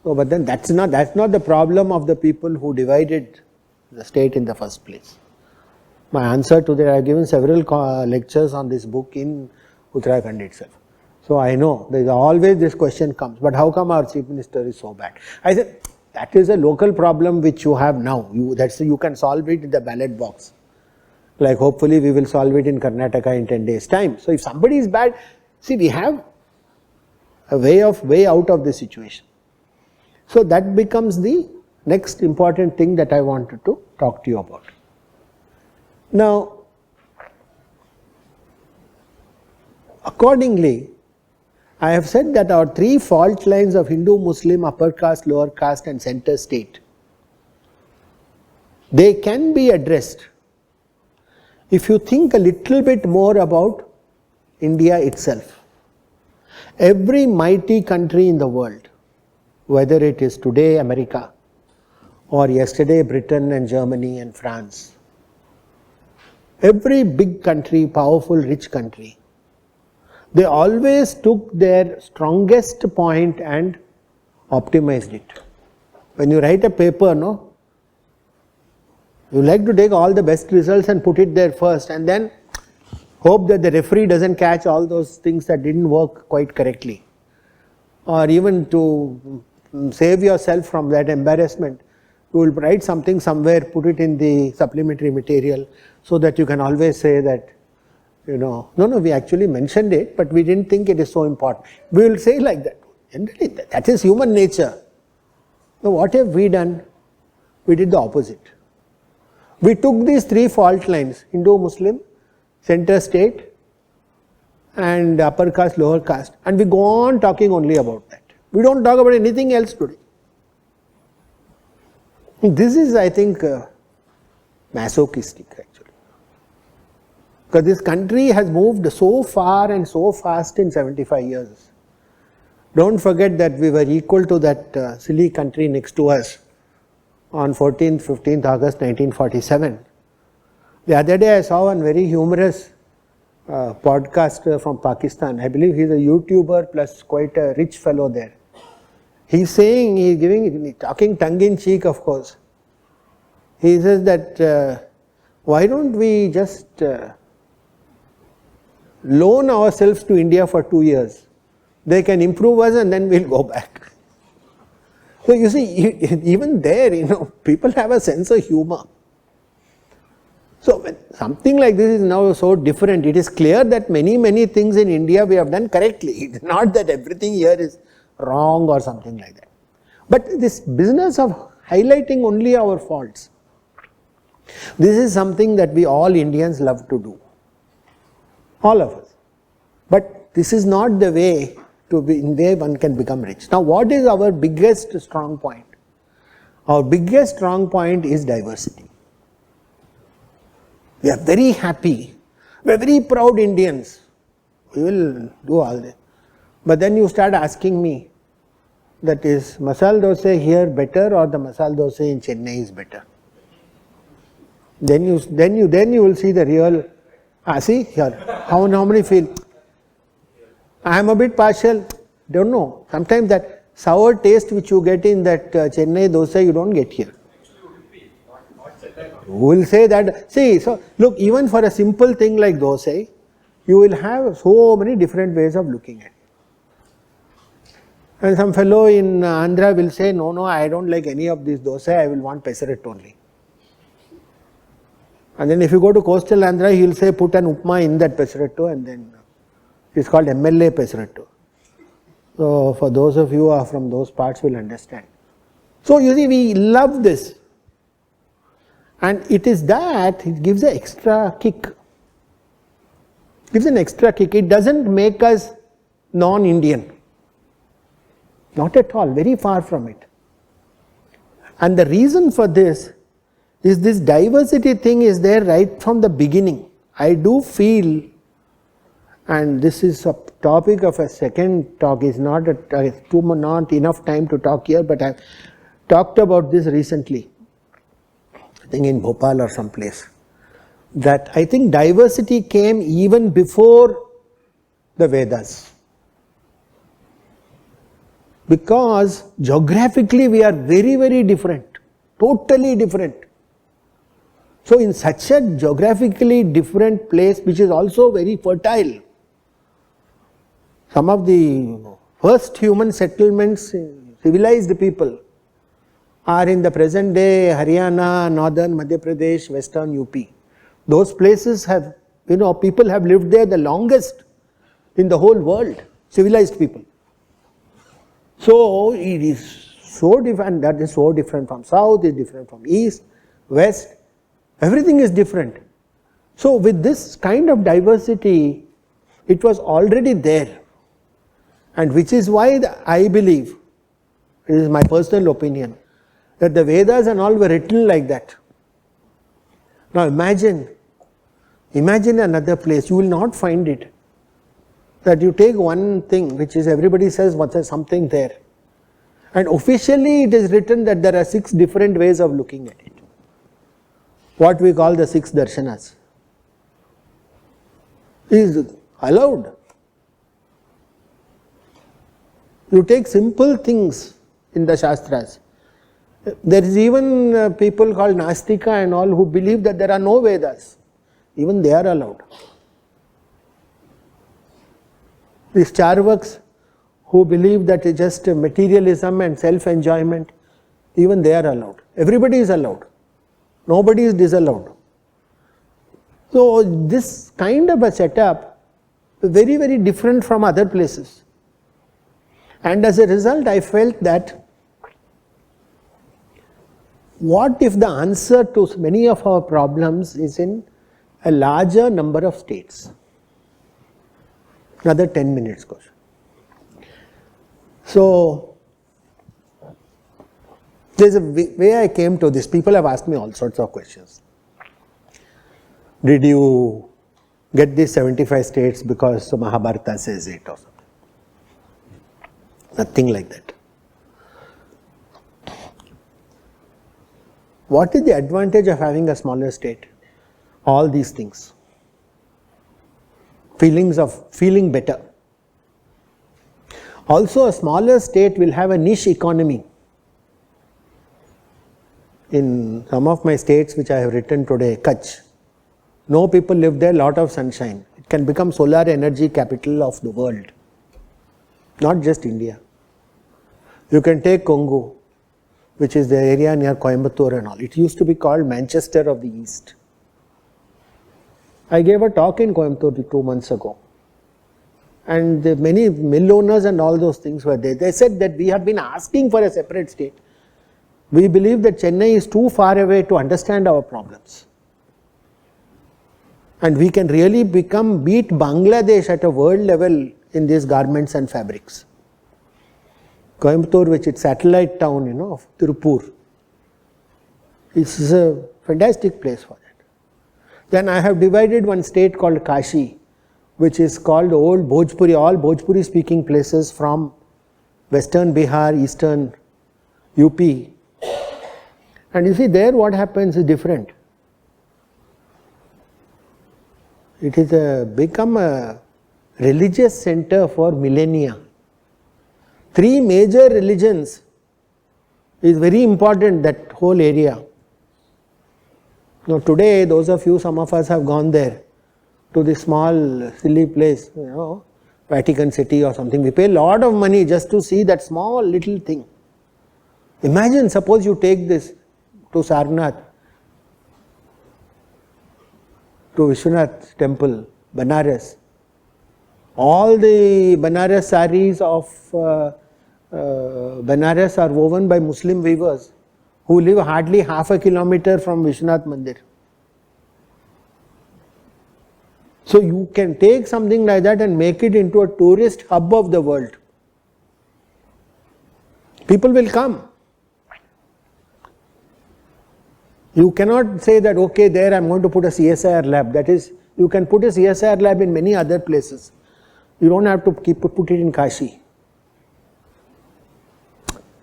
S2: So, but then that's not the problem of the people who divided the state in the first place. My answer to that, I have given several lectures on this book in Uttarakhand itself. So I know there is always this question comes, but how come our chief minister is so bad? I said that is a local problem which you have now. You can solve it in the ballot box. Like hopefully we will solve it in Karnataka in 10 days time. So if somebody is bad, see, we have a way out of the situation. So that becomes the next important thing that I wanted to talk to you about. Now, accordingly, I have said that our three fault lines of Hindu, Muslim, upper caste, lower caste and center state, they can be addressed if you think a little bit more about India itself. Every mighty country in the world, whether it is today America or yesterday Britain and Germany and France, every big country, powerful, rich country, they always took their strongest point and optimized it. When you write a paper, no, you like to take all the best results and put it there first and then hope that the referee doesn't catch all those things that didn't work quite correctly. Or even to save yourself from that embarrassment, you will write something somewhere, put it in the supplementary material so that you can always say that, no, we actually mentioned it, but we didn't think it is so important. We will say like that. Generally, that is human nature. Now, what have we done? We did the opposite. We took these three fault lines, Hindu, Muslim, center state and upper caste, lower caste, and we go on talking only about that. We don't talk about anything else today. This is, I think, masochistic actually. Because this country has moved so far and so fast in 75 years. Don't forget that we were equal to that silly country next to us on 14th, 15th August 1947. The other day I saw one very humorous podcaster from Pakistan. I believe he is a YouTuber plus quite a rich fellow there. He's saying, he's talking tongue in cheek of course. He says that why don't we just loan ourselves to India for 2 years. They can improve us and then we'll go back. So you see, even there, people have a sense of humor. So when something like this is now so different, it is clear that many things in India we have done correctly. It's not that everything here is wrong or something like that. But this business of highlighting only our faults, this is something that we all Indians love to do. All of us. But this is not the way in way one can become rich. Now what is our biggest strong point? Our biggest strong point is diversity. We are very happy. We are very proud Indians. We will do all this. But then you start asking me, that is masala dosa here better or the masala dosa in Chennai is better? Then you will see the real. See here, how many feel? I am a bit partial, don't know. Sometimes that sour taste which you get in that Chennai dosa, you don't get here. You will say that, see, so look, even for a simple thing like dosa, you will have so many different ways of looking at it. And some fellow in Andhra will say, no, no, I don't like any of these dosa, I will want pesaret only. And then if you go to coastal Andhra, he will say, put an upma in that pesaretto, and then it's called MLA pesaretto. So for those of you who are from those parts will understand. So you see, we love this. And it is that, it gives an extra kick. Gives an extra kick. It doesn't make us non-Indian. Not at all, very far from it. And the reason for this is this diversity thing is there right from the beginning. I do feel, and this is a topic of a second talk, is not not enough time to talk here, but I've talked about this recently, I think in Bhopal or someplace, that I think diversity came even before the Vedas. Because geographically we are very, very different, totally different. So in such a geographically different place, which is also very fertile, some of the first human settlements, civilized people, are in the present day Haryana, northern Madhya Pradesh, western UP. Those places have, people have lived there the longest in the whole world, civilized people. So it is so different, that is so different from south, is different from east, west, everything is different. So with this kind of diversity, it was already there. And which is why I believe, it is my personal opinion, that the Vedas and all were written like that. Now imagine another place, you will not find it. That you take one thing which is everybody says what's something there, and officially it is written that there are 6 different ways of looking at it, what we call the 6 darshanas, is allowed. You take simple things in the Shastras, there is even people called Nastika and all who believe that there are no Vedas, even they are allowed. These Charvaks who believe that it's just materialism and self-enjoyment, even they are allowed. Everybody is allowed. Nobody is disallowed. So this kind of a setup is very, very different from other places. And as a result, I felt that what if the answer to many of our problems is in a larger number of states? Another 10 minutes question. So, there is a way I came to this. People have asked me all sorts of questions. Did you get these 75 states because Mahabharata says it or something? Nothing like that. What is the advantage of having a smaller state? All these things. Feelings of feeling better. Also, a smaller state will have a niche economy. In some of my states which I have written today, Kutch, no people live there, lot of sunshine. It can become solar energy capital of the world, not just India. You can take Kongu, which is the area near Coimbatore and all. It used to be called Manchester of the East. I gave a talk in Coimbatore 2 months ago, and many mill owners and all those things were there. They said that we have been asking for a separate state. We believe that Chennai is too far away to understand our problems. And we can really beat Bangladesh at a world level in these garments and fabrics. Coimbatore, which is satellite town, of Tirupur, is a fantastic place for that. Then I have divided one state called Kashi, which is called Old Bhojpuri, all Bhojpuri speaking places from western Bihar, eastern UP. And you see there what happens is different. It is become a religious center for millennia. 3 major religions is very important, that whole area. Now today, some of us have gone there to this small silly place, Vatican City or something. We pay a lot of money just to see that small little thing. Imagine, suppose you take this to Sarnath, to Vishwanath temple, Banaras. All the Banaras saris of Banaras are woven by Muslim weavers who live hardly half a kilometer from Vishwanath Mandir. So you can take something like that and make it into a tourist hub of the world. People will come. You cannot say that, okay, there I am going to put a CSIR lab. That is, you can put a CSIR lab in many other places. You don't have to put it in Kashi.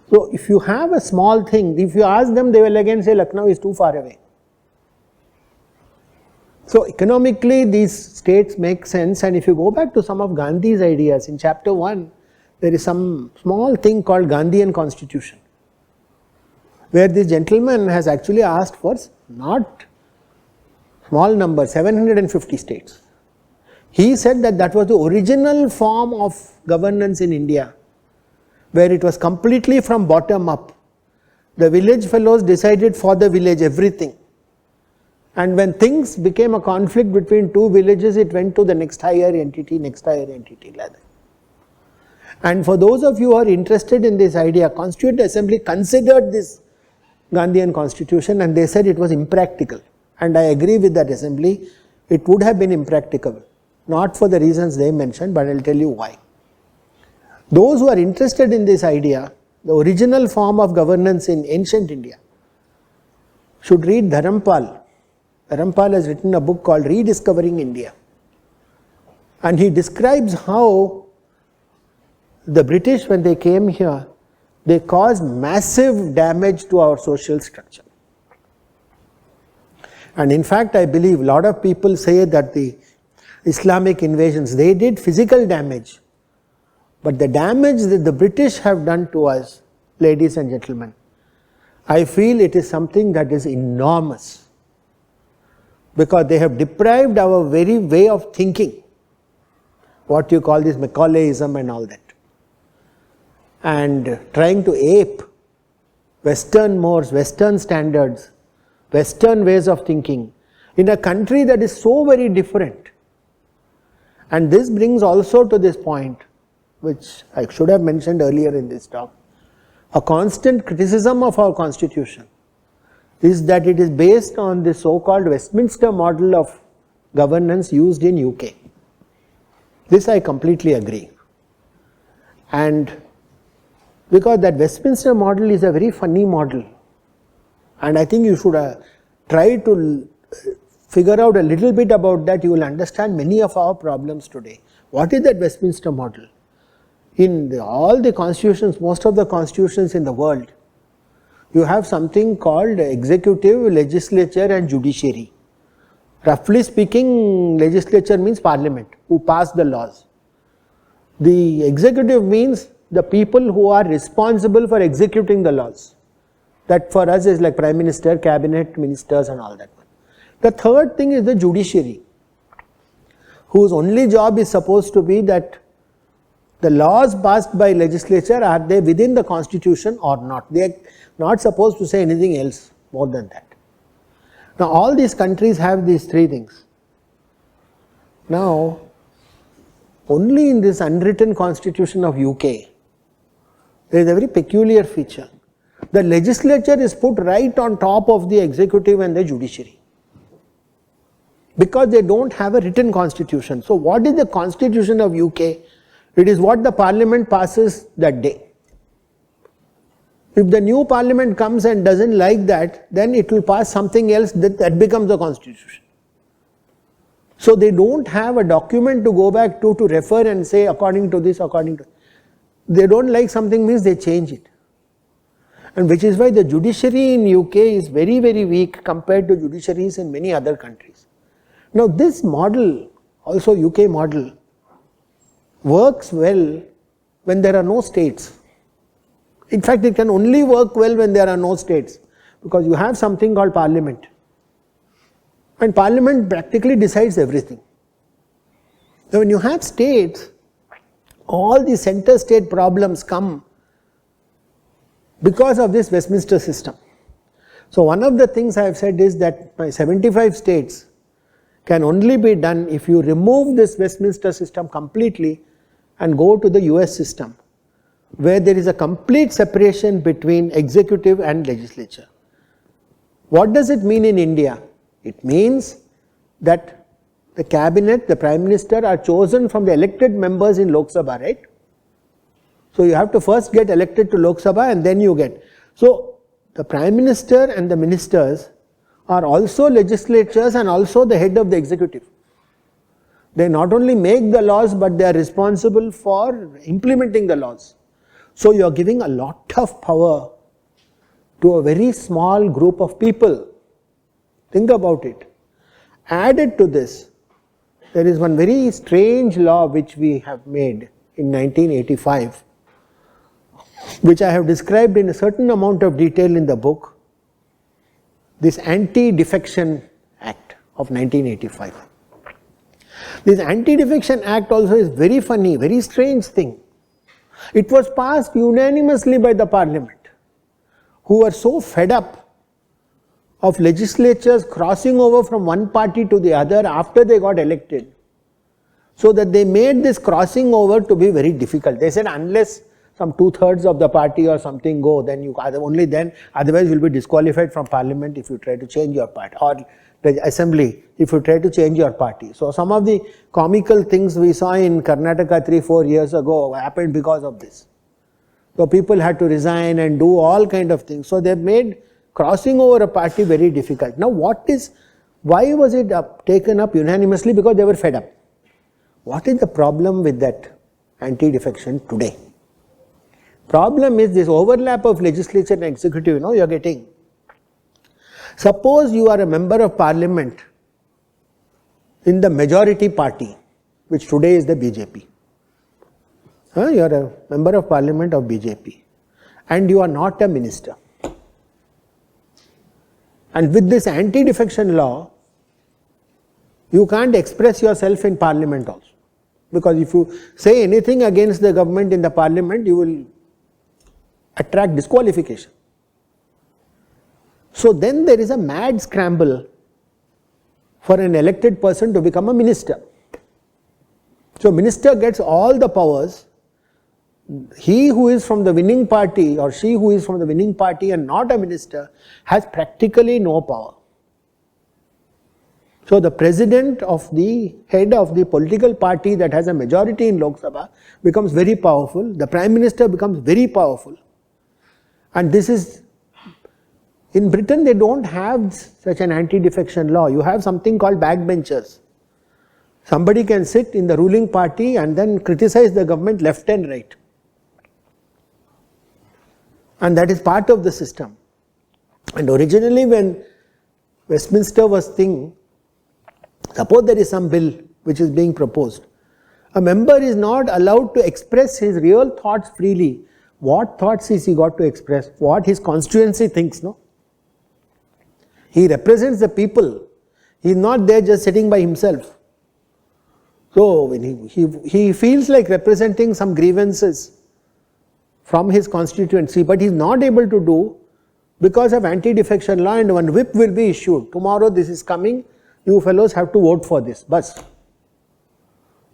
S2: So if you have a small thing, if you ask them, they will again say Lucknow is too far away. So economically these states make sense, and if you go back to some of Gandhi's ideas, in chapter 1, there is some small thing called Gandhian Constitution, where this gentleman has actually asked for not small number, 750 states. He said that that was the original form of governance in India, where it was completely from bottom up. The village fellows decided for the village everything. And when things became a conflict between 2 villages, it went to the next higher entity like that. And for those of you who are interested in this idea, Constituent Assembly considered this Gandhian Constitution and they said it was impractical. And I agree with that assembly, it would have been impracticable. Not for the reasons they mentioned, but I will tell you why. Those who are interested in this idea, the original form of governance in ancient India, should read Dharampal. Dharampal has written a book called Rediscovering India. And he describes how the British, when they came here, they caused massive damage to our social structure. And in fact, I believe a lot of people say that the Islamic invasions, they did physical damage. But the damage that the British have done to us, ladies and gentlemen, I feel it is something that is enormous. Because they have deprived our very way of thinking, what you call this Macaulayism and all that, and trying to ape Western mores, Western standards, Western ways of thinking in a country that is so very different. And this brings also to this point, which I should have mentioned earlier in this talk. A constant criticism of our constitution is that it is based on the so-called Westminster model of governance used in UK. This I completely agree. And because that Westminster model is a very funny model, and I think you should try to figure out a little bit about that, you will understand many of our problems today. What is that Westminster model? In all the constitutions, most of the constitutions in the world, you have something called executive, legislature and judiciary. Roughly speaking, legislature means parliament, who pass the laws. The executive means the people who are responsible for executing the laws. That for us is like prime minister, cabinet, ministers and all that. The third thing is the judiciary, whose only job is supposed to be that the laws passed by legislature, are they within the constitution or not? They are not supposed to say anything else more than that. Now all these countries have these 3 things. Now only in this unwritten constitution of UK, there is a very peculiar feature. The legislature is put right on top of the executive and the judiciary, because they don't have a written constitution. So what is the constitution of UK? It is what the parliament passes that day. If the new parliament comes and doesn't like that, then it will pass something else that becomes the constitution. So they don't have a document to go back to refer and say according to this, according to. They don't like something means they change it. And which is why the judiciary in UK is very, very weak compared to judiciaries in many other countries. Now this model, also UK model, works well when there are no states. In fact, it can only work well when there are no states, because you have something called parliament. And parliament practically decides everything. Now when you have states, all the center state problems come because of this Westminster system. So one of the things I have said is that my 75 states can only be done if you remove this Westminster system completely and go to the US system, where there is a complete separation between executive and legislature. What does it mean in India? It means that the cabinet, the prime minister are chosen from the elected members in Lok Sabha, right? So you have to first get elected to Lok Sabha and then you get. So the prime minister and the ministers are also legislatures and also the head of the executive. They not only make the laws, but they are responsible for implementing the laws. So you are giving a lot of power to a very small group of people. Think about it. Added to this, there is one very strange law which we have made in 1985, which I have described in a certain amount of detail in the book, this Antidefection Act of 1985. This Antidefection Act also is very funny, very strange thing. It was passed unanimously by the parliament, who were so fed up of legislatures crossing over from one party to the other after they got elected, so that they made this crossing over to be very difficult. They said unless some 2/3 of the party or something go, then you only then, otherwise you will be disqualified from parliament if you try to change your party, or the assembly if you try to change your party. So some of the comical things we saw in Karnataka 3-4 years ago happened because of this. So people had to resign and do all kind of things. So they made crossing over a party very difficult. Now why was it taken up unanimously? Because they were fed up. What is the problem with that anti-defection today? Problem is this overlap of legislature and executive, you are getting. Suppose you are a member of parliament in the majority party, which today is the BJP. You are a member of parliament of BJP and you are not a minister. And with this anti-defection law, you can't express yourself in parliament also. Because if you say anything against the government in the parliament, you will attract disqualification. So then there is a mad scramble for an elected person to become a minister. So minister gets all the powers. He who is from the winning party or she who is from the winning party and not a minister has practically no power. So the president of the head of the political party that has a majority in Lok Sabha becomes very powerful. The prime minister becomes very powerful. And this is, in Britain they don't have such an anti-defection law. You have something called backbenchers. Somebody can sit in the ruling party and then criticize the government left and right. And that is part of the system. And originally when Westminster was thinking, suppose there is some bill which is being proposed, a member is not allowed to express his real thoughts freely. What thoughts is he got to express? What his constituency thinks, no? He represents the people. He is not there just sitting by himself. So when he feels like representing some grievances from his constituency, but he is not able to do because of anti-defection law, and one whip will be issued. Tomorrow this is coming, you fellows have to vote for this. Bas.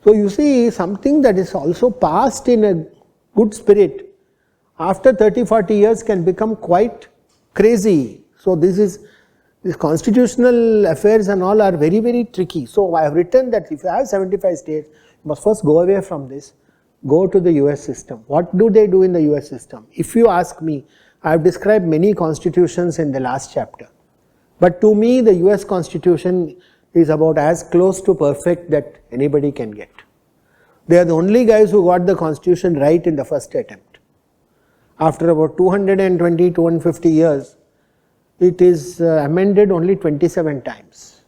S2: So you see, something that is also passed in a good spirit, after 30-40 years can become quite crazy. So these constitutional affairs and all are very, very tricky. So I have written that if you have 75 states, you must first go away from this, go to the US system. What do they do in the US system? If you ask me, I have described many constitutions in the last chapter. But to me, the US Constitution is about as close to perfect that anybody can get. They are the only guys who got the Constitution right in the first attempt. After about 220-250 years, it is amended only 27 times.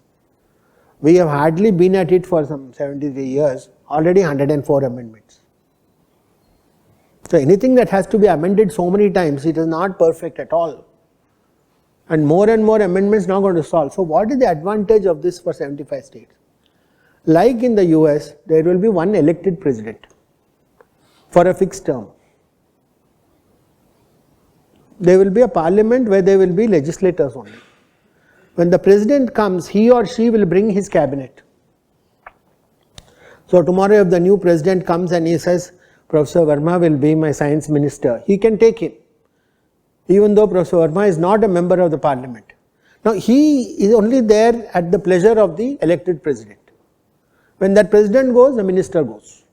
S2: We have hardly been at it for some 73 years, already 104 amendments. So anything that has to be amended so many times, it is not perfect at all. And more amendments not going to solve. So what is the advantage of this for 75 states? Like in the US, there will be one elected president for a fixed term. There will be a parliament where there will be legislators only. When the president comes, he or she will bring his cabinet. So tomorrow if the new president comes and he says, Professor Verma will be my science minister, he can take him, even though Professor Verma is not a member of the parliament. Now he is only there at the pleasure of the elected president. When that president goes, the minister goes.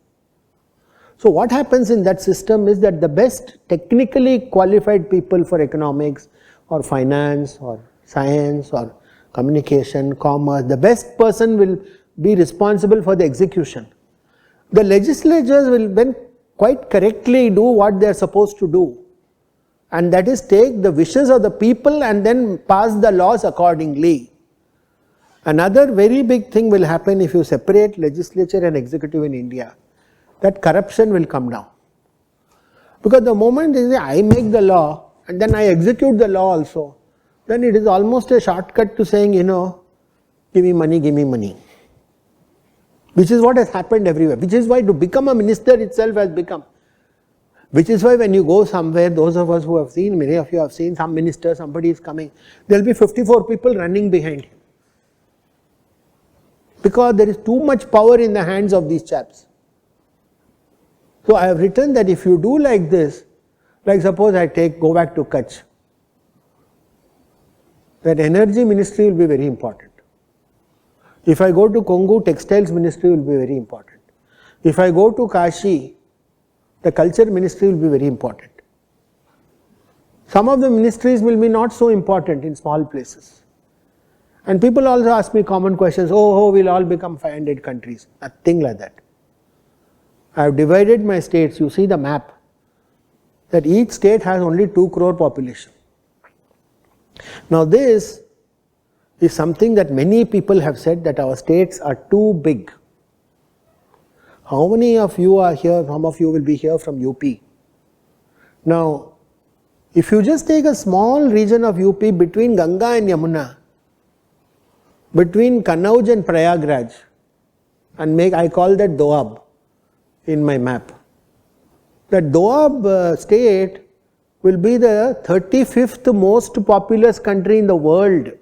S2: So what happens in that system is that the best technically qualified people for economics or finance or science or communication, commerce, the best person will be responsible for the execution. The legislatures will then quite correctly do what they are supposed to do, and that is take the wishes of the people and then pass the laws accordingly. Another very big thing will happen if you separate legislature and executive in India, that corruption will come down. Because the moment I make the law and then I execute the law also, then it is almost a shortcut to saying, give me money. Which is what has happened everywhere. Which is why to become a minister itself has become. Which is why when you go somewhere, those of us who have seen, many of you have seen some minister, somebody is coming, there will be 54 people running behind him. Because there is too much power in the hands of these chaps. So I have written that if you do like this, like suppose I go back to Kutch, that energy ministry will be very important. If I go to Kongu, textiles ministry will be very important. If I go to Kashi, the culture ministry will be very important. Some of the ministries will be not so important in small places. And people also ask me common questions, we'll all become 500 countries. Nothing like that. I have divided my states, you see the map, that each state has only 2 crore population. Now this is something that many people have said that our states are too big. How many of you are here, some of you will be here from UP. Now, if you just take a small region of UP between Ganga and Yamuna, between Kannauj and Prayagraj, and I call that Doab in my map. That Doab state will be the 35th most populous country in the world.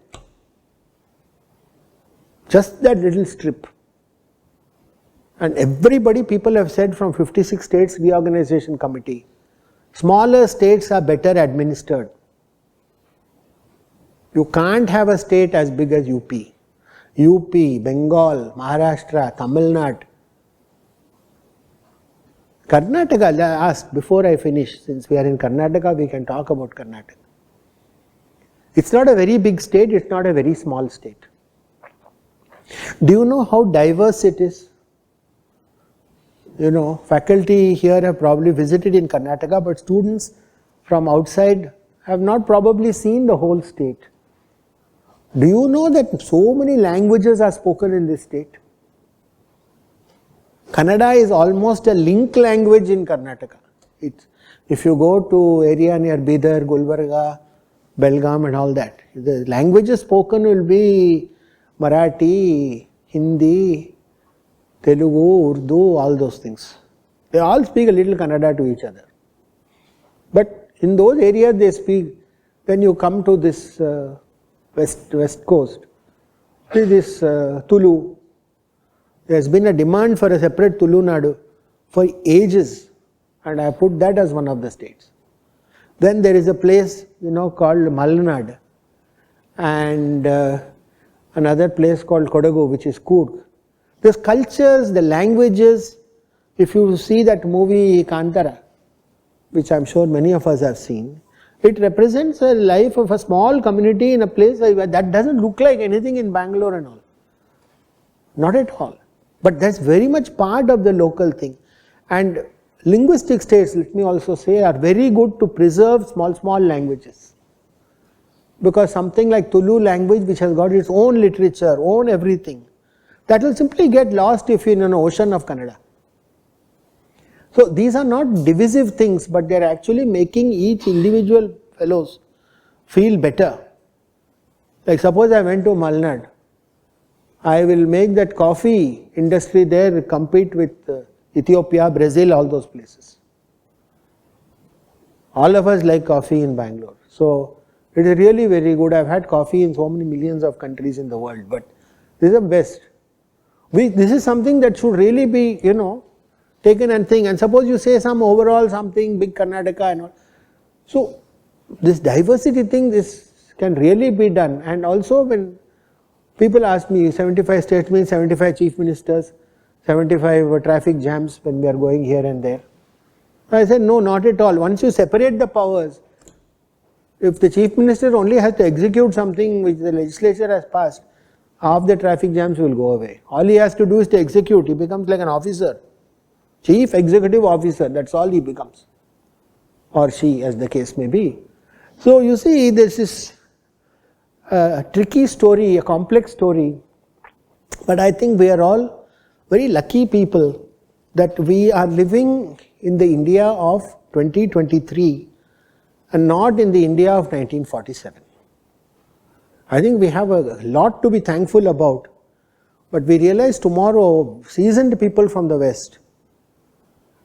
S2: Just that little strip. And everybody, people have said from 56 states reorganization committee, smaller states are better administered. You can't have a state as big as UP. UP, Bengal, Maharashtra, Tamil Nadu. Karnataka, I asked before I finish, since we are in Karnataka, we can talk about Karnataka. It's not a very big state, it's not a very small state. Do you know how diverse it is? Faculty here have probably visited in Karnataka, but students from outside have not probably seen the whole state. Do you know that so many languages are spoken in this state? Kannada is almost a link language in Karnataka. If you go to area near Bidar, Gulbarga, Belgaum and all that, the languages spoken will be Marathi, Hindi, Telugu, Urdu, all those things. They all speak a little Kannada to each other. But in those areas they speak. Then you come to this west coast, this Tulu. There has been a demand for a separate Tulu Nadu for ages, and I put that as one of the states. Then there is a place called Malnad, and another place called Kodagu, which is Coorg. The cultures, the languages, if you see that movie Kantara, which I am sure many of us have seen, it represents a life of a small community in a place that doesn't look like anything in Bangalore and all. Not at all. But that's very much part of the local thing. And linguistic states, let me also say, are very good to preserve small languages. Because something like Tulu language, which has got its own literature, own everything, that will simply get lost if you're in an ocean of Kannada. So these are not divisive things, but they are actually making each individual fellows feel better. Like suppose I went to Malnad, I will make that coffee industry there compete with Ethiopia, Brazil, all those places. All of us like coffee in Bangalore. So it is really very good. I've had coffee in so many millions of countries in the world, but this is the best. This is something that should really be, taken and think. And suppose you say some overall something, big Karnataka and all. So this diversity thing, this can really be done. And also when people ask me, 75 states means 75 chief ministers, 75 traffic jams when we are going here and there. I said, no, not at all. Once you separate the powers, if the chief minister only has to execute something which the legislature has passed, half the traffic jams will go away. All he has to do is to execute. He becomes like an officer. Chief executive officer, that's all he becomes. Or she, as the case may be. So you see, this is a tricky story, a complex story. But I think we are all very lucky people that we are living in the India of 2023 and not in the India of 1947. I think we have a lot to be thankful about, but we realize tomorrow seasoned people from the West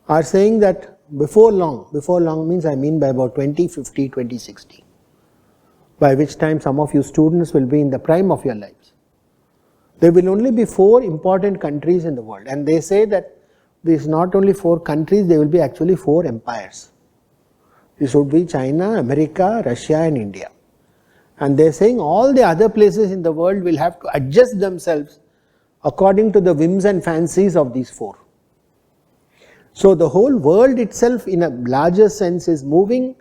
S2: are saying that before long means I mean by about 2050, 2060, by which time some of you students will be in the prime of your lives. There will only be 4 important countries in the world, and they say that these not only 4 countries, they will be actually 4 empires. This would be China, America, Russia and India. And they are saying all the other places in the world will have to adjust themselves according to the whims and fancies of these 4. So the whole world itself in a larger sense is moving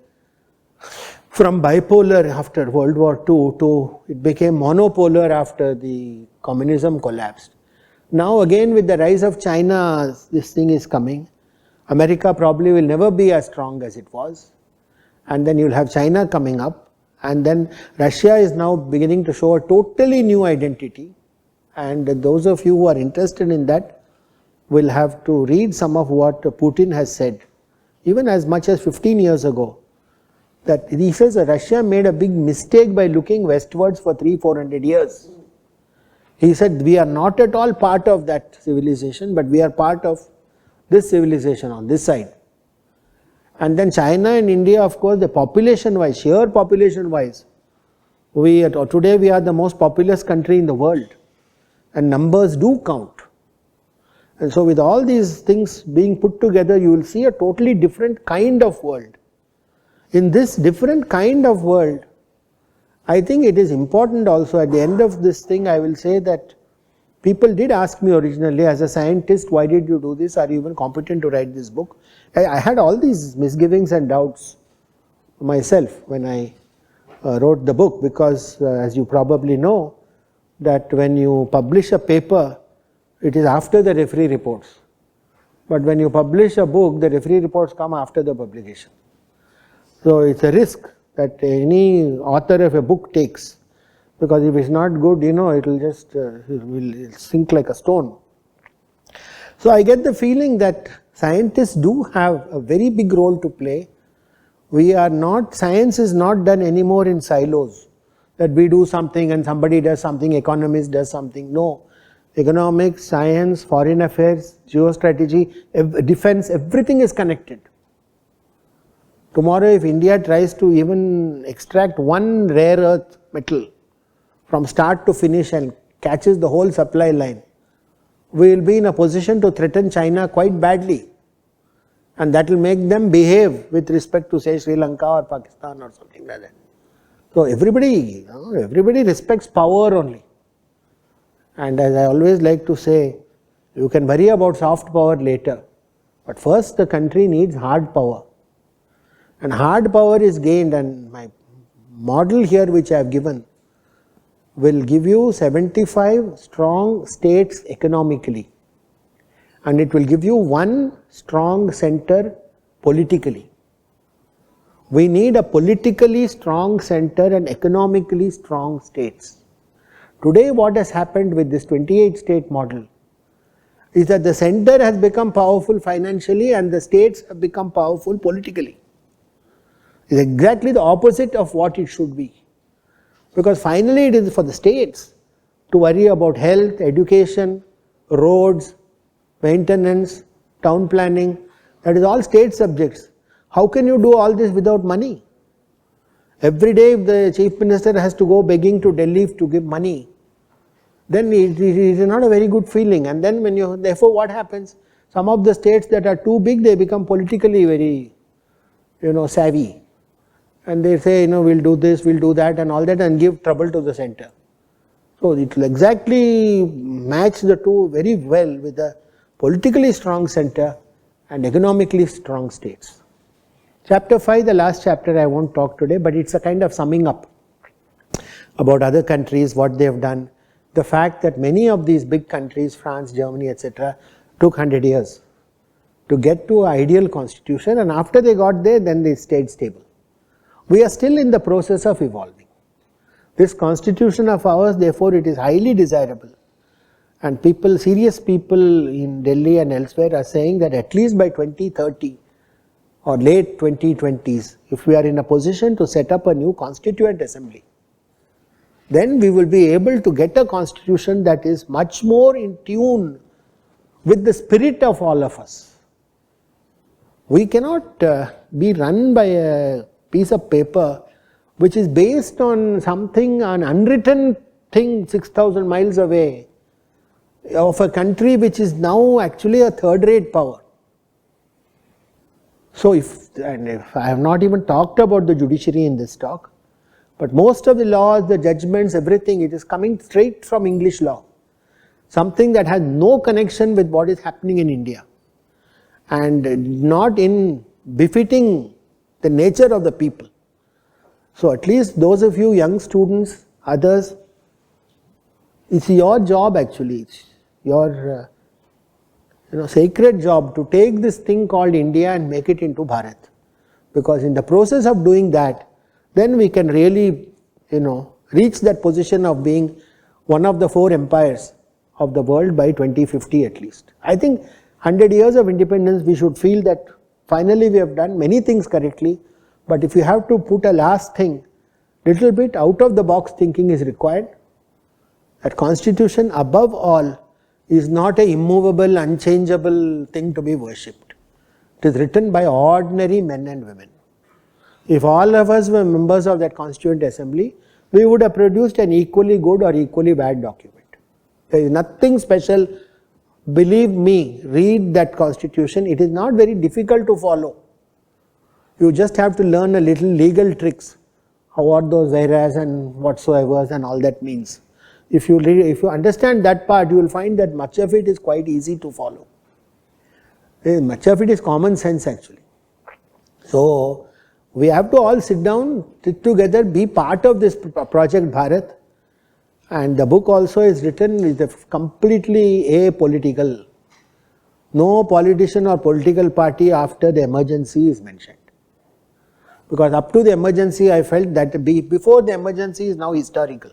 S2: from bipolar after World War II to it became monopolar after the communism collapsed. Now again with the rise of China, this thing is coming. America probably will never be as strong as it was. And then you will have China coming up. And then Russia is now beginning to show a totally new identity. And those of you who are interested in that will have to read some of what Putin has said, even as much as 15 years ago, that he says that Russia made a big mistake by looking westwards for 300-400 years. He said we are not at all part of that civilization, but we are part of this civilization on this side. And then China and India, of course, the population wise, sheer population wise, today we are the most populous country in the world, and numbers do count. And so with all these things being put together, you will see a totally different kind of world. In this different kind of world, I think it is important also, at the end of this thing I will say that people did ask me originally as a scientist, why did you do this, are you even competent to write this book? I had all these misgivings and doubts myself when I wrote the book, because as you probably know that when you publish a paper, it is after the referee reports. But when you publish a book, the referee reports come after the publication. So it's a risk that any author of a book takes, because if it's not good, it will just it will sink like a stone. So I get the feeling that scientists do have a very big role to play. Science is not done anymore in silos, that we do something and somebody does something, economist does something. No. Economics, science, foreign affairs, geostrategy, defense, everything is connected. Tomorrow if India tries to even extract one rare earth metal from start to finish and catches the whole supply line, we will be in a position to threaten China quite badly. And that will make them behave with respect to say Sri Lanka or Pakistan or something like that. So everybody respects power only. And as I always like to say, you can worry about soft power later, but first the country needs hard power. And hard power is gained, and my model here which I have given will give you 75 strong states economically, and it will give you one strong center politically. We need a politically strong center and economically strong states. Today what has happened with this 28 state model is that the center has become powerful financially and the states have become powerful politically. It's exactly the opposite of what it should be. Because finally it is for the states to worry about health, education, roads, maintenance, town planning. That is all state subjects. How can you do all this without money? Every day if the chief minister has to go begging to Delhi to give money, then it is not a very good feeling. And then therefore what happens? Some of the states that are too big, they become politically very, savvy. And they say, we'll do this, we'll do that and all that and give trouble to the center. So it will exactly match the two very well with the politically strong center and economically strong states. Chapter 5, the last chapter I won't talk today, but it's a kind of summing up about other countries, what they have done. The fact that many of these big countries, France, Germany, etc., took 100 years to get to an ideal constitution, and after they got there, then they stayed stable. We are still in the process of evolving. This constitution of ours, therefore, it is highly desirable. And people, serious people in Delhi and elsewhere are saying that at least by 2030 or late 2020s, if we are in a position to set up a new constituent assembly, then we will be able to get a constitution that is much more in tune with the spirit of all of us. We cannot be run by a piece of paper which is based on something, an unwritten thing 6,000 miles away of a country which is now actually a third-rate power. So if I have not even talked about the judiciary in this talk, but most of the laws, the judgments, everything, it is coming straight from English law. Something that has no connection with what is happening in India and not in befitting the nature of the people. So at least those of you young students, others, it's your job actually, it's your sacred job to take this thing called India and make it into Bharat. Because in the process of doing that, then we can really, reach that position of being one of the 4 empires of the world by 2050 at least. I think 100 years of independence, we should feel that finally we have done many things correctly, but if you have to put a last thing, little bit out of the box thinking is required. That constitution above all is not an immovable, unchangeable thing to be worshipped. It is written by ordinary men and women. If all of us were members of that Constituent Assembly, we would have produced an equally good or equally bad document. There is nothing special. Believe me, read that Constitution. It is not very difficult to follow. You just have to learn a little legal tricks, what those whereas and whatsoever and all that means. If you understand that part, you will find that much of it is quite easy to follow. Much of it is common sense actually. So we have to all sit down, sit together, be part of this project Bharat. And the book also is written with completely apolitical. No politician or political party after the emergency is mentioned. Because up to the emergency, I felt that before the emergency is now historical.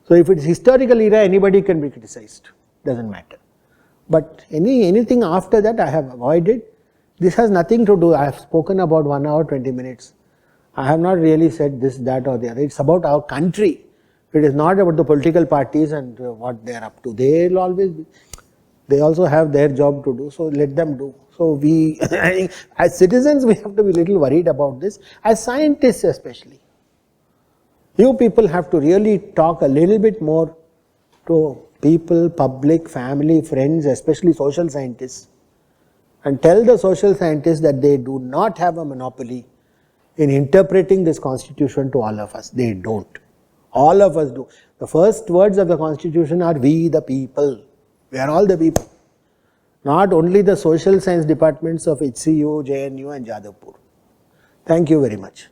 S2: So if it is historical era, anybody can be criticized, doesn't matter. But anything after that I have avoided. This has nothing to do, I have spoken about 1 hour 20 minutes. I have not really said this, that or the other. It's about our country. It is not about the political parties and what they are up to. They also have their job to do, so let them do. So we, as citizens, we have to be a little worried about this. As scientists especially, you people have to really talk a little bit more to people, public, family, friends, especially social scientists, and tell the social scientists that they do not have a monopoly in interpreting this constitution to all of us. They don't. All of us do. The first words of the constitution are we the people. We are all the people. Not only the social science departments of HCU, JNU and Jadavpur. Thank you very much.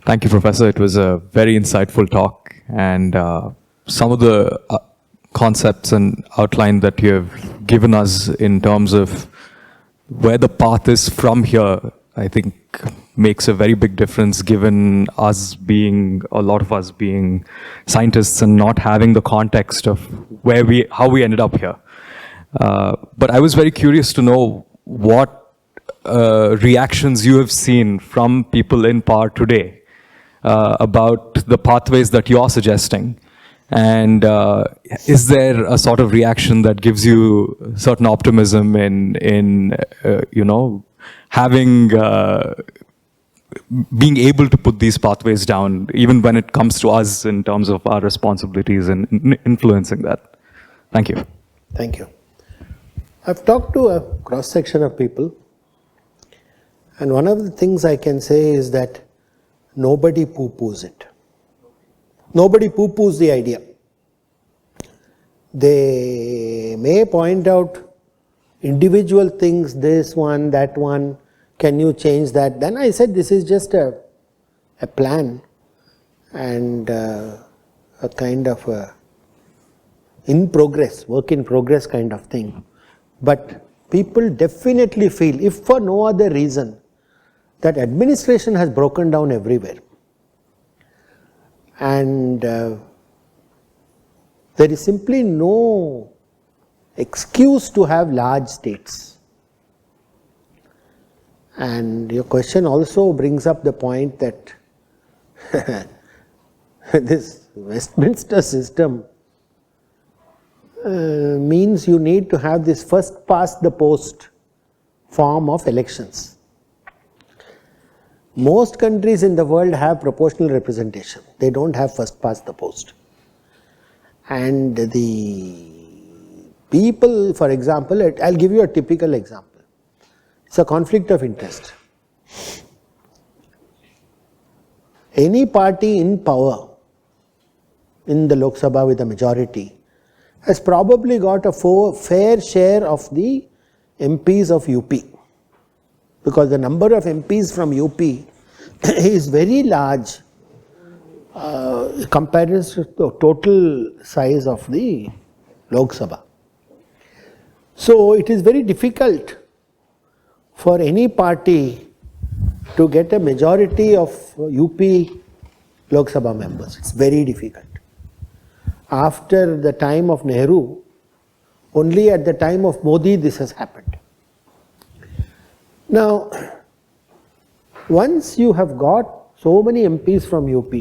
S3: Thank you, Professor. It was a very insightful talk, and some of the concepts and outline that you have given us in terms of where the path is from here I think makes a very big difference given us being, a lot of us being scientists and not having the context of how we ended up here. But I was very curious to know what reactions you have seen from people in power today about the pathways that you're suggesting. And is there a sort of reaction that gives you certain optimism in having, being able to put these pathways down, even when it comes to us in terms of our responsibilities and influencing that? Thank you.
S2: Thank you. I've talked to a cross-section of people, and one of the things I can say is that nobody poo-poos it. Nobody poo-poos the idea. They may point out individual things, this one, that one, can you change that? Then I said this is just a plan and a kind of a work in progress kind of thing. But people definitely feel, if for no other reason, that administration has broken down everywhere. And there is simply no excuse to have large states. And your question also brings up the point that this Westminster system means you need to have this first past the post form of elections. Most countries in the world have proportional representation. They don't have first past the post. And the people, for example, I'll give you a typical example. It's a conflict of interest. Any party in power in the Lok Sabha with a majority has probably got a fair share of the MPs of UP, because the number of MPs from UP is very large compared to the total size of the Lok Sabha. So it is very difficult for any party to get a majority of UP Lok Sabha members. It's very difficult. After the time of Nehru, only at the time of Modi this has happened. Now, once you have got so many MPs from UP,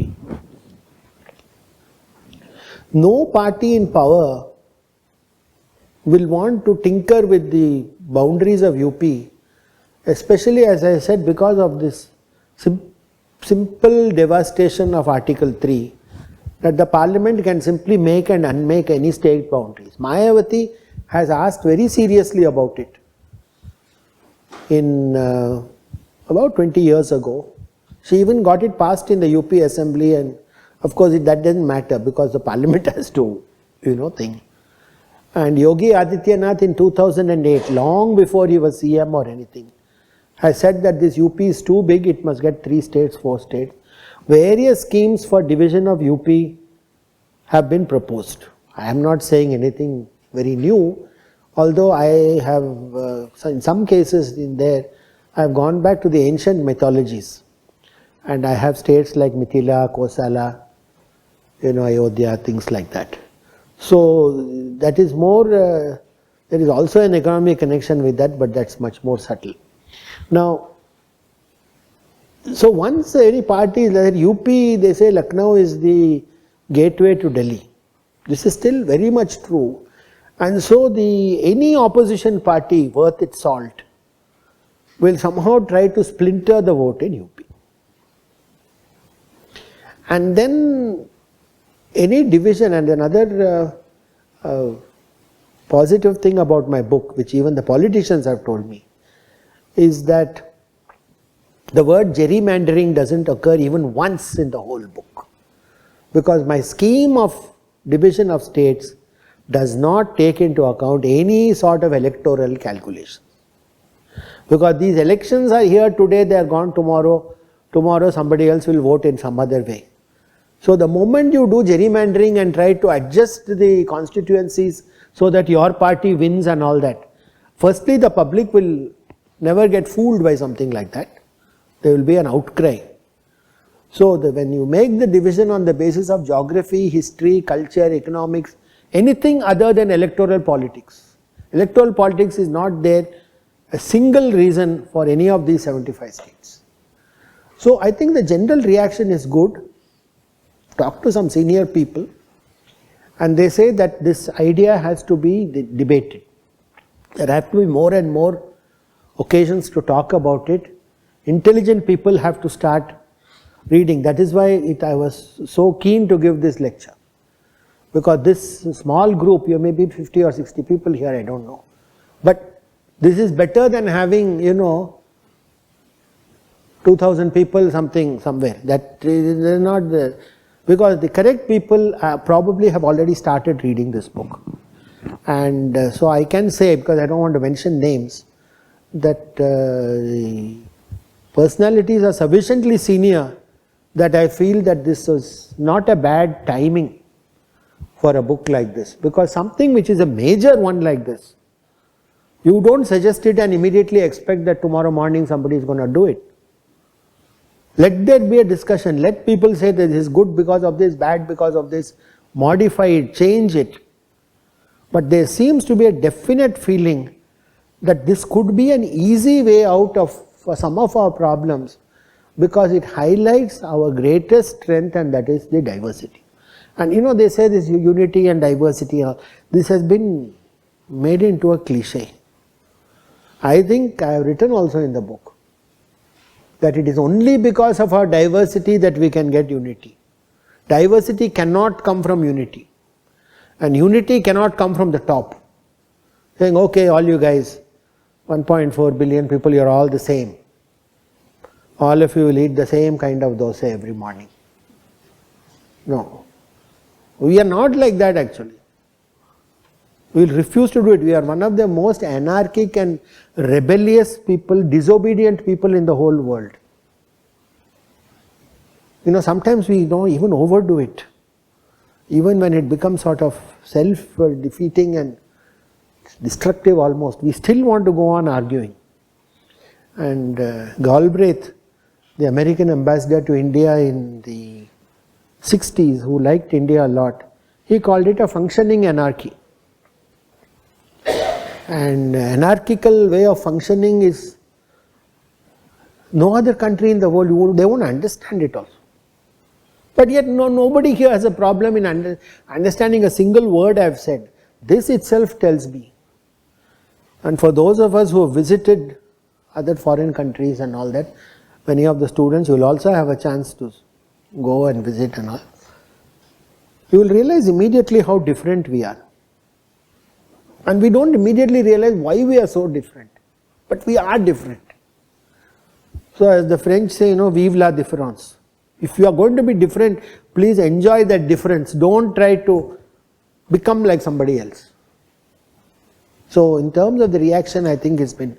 S2: no party in power will want to tinker with the boundaries of UP, especially, as I said, because of this simple devastation of Article 3, that the parliament can simply make and unmake any state boundaries. Mayawati has asked very seriously about it in about 20 years ago. She even got it passed in the UP assembly, and of course that doesn't matter because the parliament has to, think. And Yogi Adityanath in 2008, long before he was CM or anything, has said that this UP is too big, it must get 3 states, 4 states. Various schemes for division of UP have been proposed. I am not saying anything very new, although I have, in some cases in there, I have gone back to the ancient mythologies. And I have states like Mithila, Kosala, Ayodhya, things like that. So that is more, there is also an economic connection with that, but that's much more subtle. Now, so once any party, like UP, they say Lucknow is the gateway to Delhi. This is still very much true. And so any opposition party worth its salt will somehow try to splinter the vote in UP. And then any division, and another positive thing about my book, which even the politicians have told me, is that the word gerrymandering doesn't occur even once in the whole book, because my scheme of division of states does not take into account any sort of electoral calculation. Because these elections are here today, they are gone tomorrow. Tomorrow somebody else will vote in some other way. So the moment you do gerrymandering and try to adjust the constituencies so that your party wins and all that, firstly the public will never get fooled by something like that. There will be an outcry. So when you make the division on the basis of geography, history, culture, economics, anything other than electoral politics. Electoral politics is not there a single reason for any of these 75 states. So I think the general reaction is good. Talk to some senior people and they say that this idea has to be debated. There have to be more and more occasions to talk about it. Intelligent people have to start reading. That is why I was so keen to give this lecture. Because this small group, you may be 50 or 60 people here, I don't know. But this is better than having, 2000 people somewhere. That is not the, because the correct people probably have already started reading this book. And so I can say, because I don't want to mention names, that the personalities are sufficiently senior that I feel that this was not a bad timing for a book like this. Because something which is a major one like this, you don't suggest it and immediately expect that tomorrow morning somebody is going to do it. Let there be a discussion. Let people say that this is good because of this, bad because of this, modify it, change it. But there seems to be a definite feeling that this could be an easy way out for some of our problems, because it highlights our greatest strength, and that is the diversity. And they say this unity and diversity, this has been made into a cliche. I think I have written also in the book that it is only because of our diversity that we can get unity. Diversity cannot come from unity, and unity cannot come from the top. Saying, okay, all you guys, 1.4 billion people, you are all the same. All of you will eat the same kind of dosa every morning. No. We are not like that actually. We will refuse to do it. We are one of the most anarchic and rebellious people, disobedient people in the whole world. Sometimes we don't even overdo it. Even when it becomes sort of self-defeating and destructive almost, we still want to go on arguing. And Galbraith, the American ambassador to India in the 60s, who liked India a lot, he called it a functioning anarchy. And anarchical way of functioning is no other country in the world, they won't understand it also. But yet nobody here has a problem in understanding a single word I have said. This itself tells me. And for those of us who have visited other foreign countries and all that, many of the students will also have a chance to go and visit and all. You will realize immediately how different we are. And we don't immediately realize why we are so different. But we are different. So as the French say, vive la différence. If you are going to be different, please enjoy that difference. Don't try to become like somebody else. So in terms of the reaction, I think it's been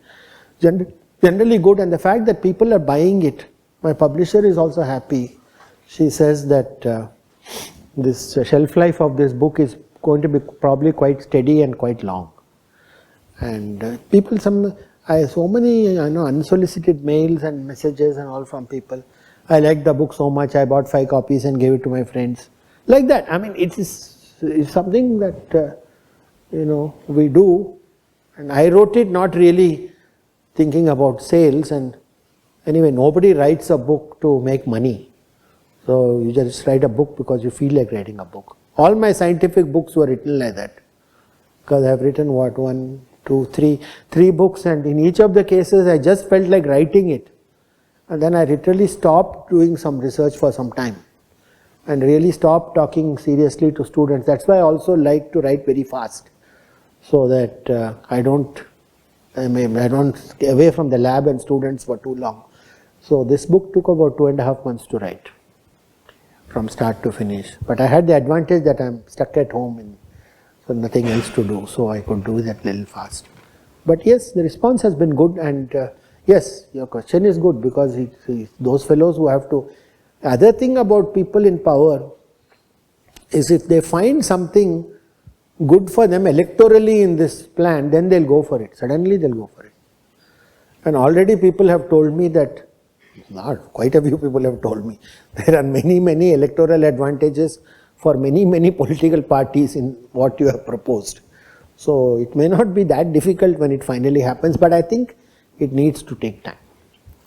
S2: generally good, and the fact that people are buying it. My publisher is also happy. She says that this shelf life of this book is going to be probably quite steady and quite long. And I have so many unsolicited mails and messages and all from people. I liked the book so much, I bought 5 copies and gave it to my friends. Like that. I mean, it's something that we do. And I wrote it not really thinking about sales, and anyway, nobody writes a book to make money. So you just write a book because you feel like writing a book. All my scientific books were written like that, because I have written what, 1, 2, 3 books, and in each of the cases I just felt like writing it. And then I literally stopped doing some research for some time and really stopped talking seriously to students. That's why I also like to write very fast, so that I don't get away from the lab and students for too long. So this book took about 2.5 months to write, from start to finish. But I had the advantage that I'm stuck at home and so nothing else to do, so I could do that little fast. But yes, the response has been good, and yes, your question is good, because those fellows who have to. Other thing about people in power is if they find something good for them electorally in this plan, then they'll go for it. Suddenly they'll go for it. And already people have told me that quite a few people have told me, there are many electoral advantages for many political parties in what you have proposed. So it may not be that difficult when it finally happens, but I think it needs to take time.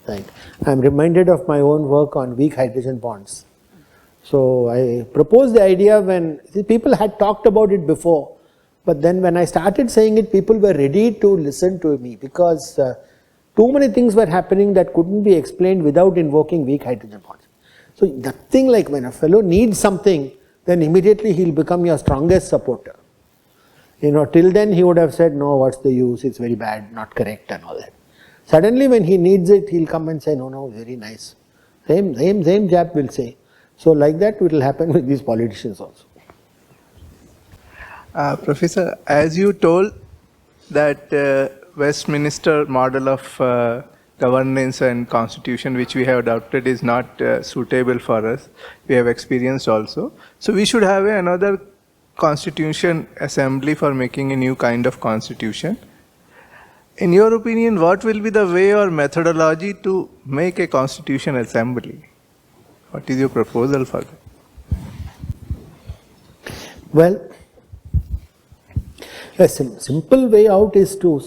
S2: Right. I am reminded of my own work on weak hydrogen bonds. So I proposed the idea when people had talked about it before, but then when I started saying it, people were ready to listen to me because too many things were happening that couldn't be explained without invoking weak hydrogen bonds. So nothing like when a fellow needs something, then immediately he'll become your strongest supporter. Till then he would have said, no, what's the use, it's very bad, not correct and all that. Suddenly when he needs it, he'll come and say, no, very nice. Same chap will say. So like that it will happen with these politicians also.
S4: Professor, as you told that Westminster model of governance and constitution which we have adopted is not suitable for us, we have experienced also. So we should have another constitution assembly for making a new kind of constitution. In your opinion, what will be the way or methodology to make a constitution assembly? What is your proposal for that?
S2: Well, a simple way out is to,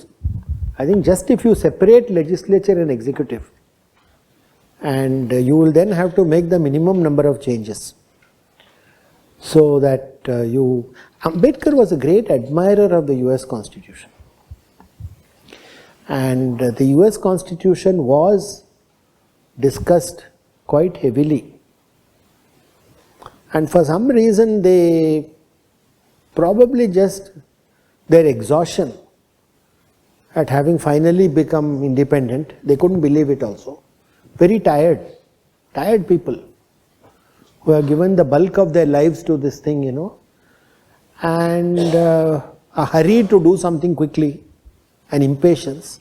S2: I think just if you separate legislature and executive, and you will then have to make the minimum number of changes. So that Ambedkar was a great admirer of the US Constitution. And the US Constitution was discussed quite heavily. And for some reason they probably just their exhaustion at having finally become independent, they couldn't believe it also. Very tired people who have given the bulk of their lives to this thing, and a hurry to do something quickly, and impatience,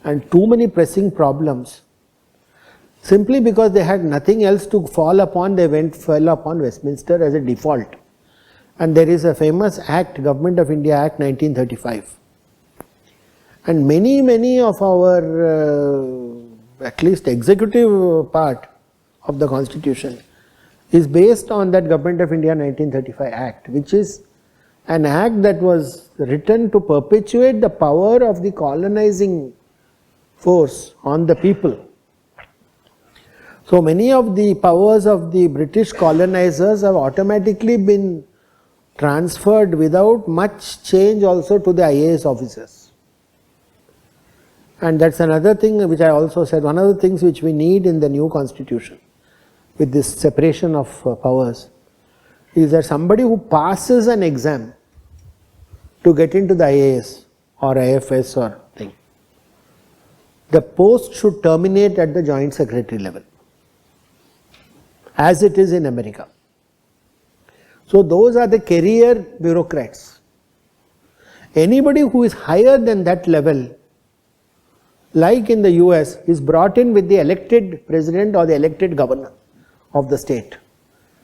S2: and too many pressing problems. Simply because they had nothing else to fall upon, they fell upon Westminster as a default. And there is a famous act, Government of India Act 1935. And many of our, at least executive part of the Constitution is based on that Government of India 1935 Act, which is an act that was written to perpetuate the power of the colonizing force on the people. So many of the powers of the British colonizers have automatically been transferred without much change also to the IAS officers. And that's another thing which I also said, one of the things which we need in the new constitution with this separation of powers is that somebody who passes an exam to get into the IAS or IFS or thing, the post should terminate at the joint secretary level, as it is in America. So those are the career bureaucrats. Anybody who is higher than that level, like in the US, is brought in with the elected president or the elected governor of the state,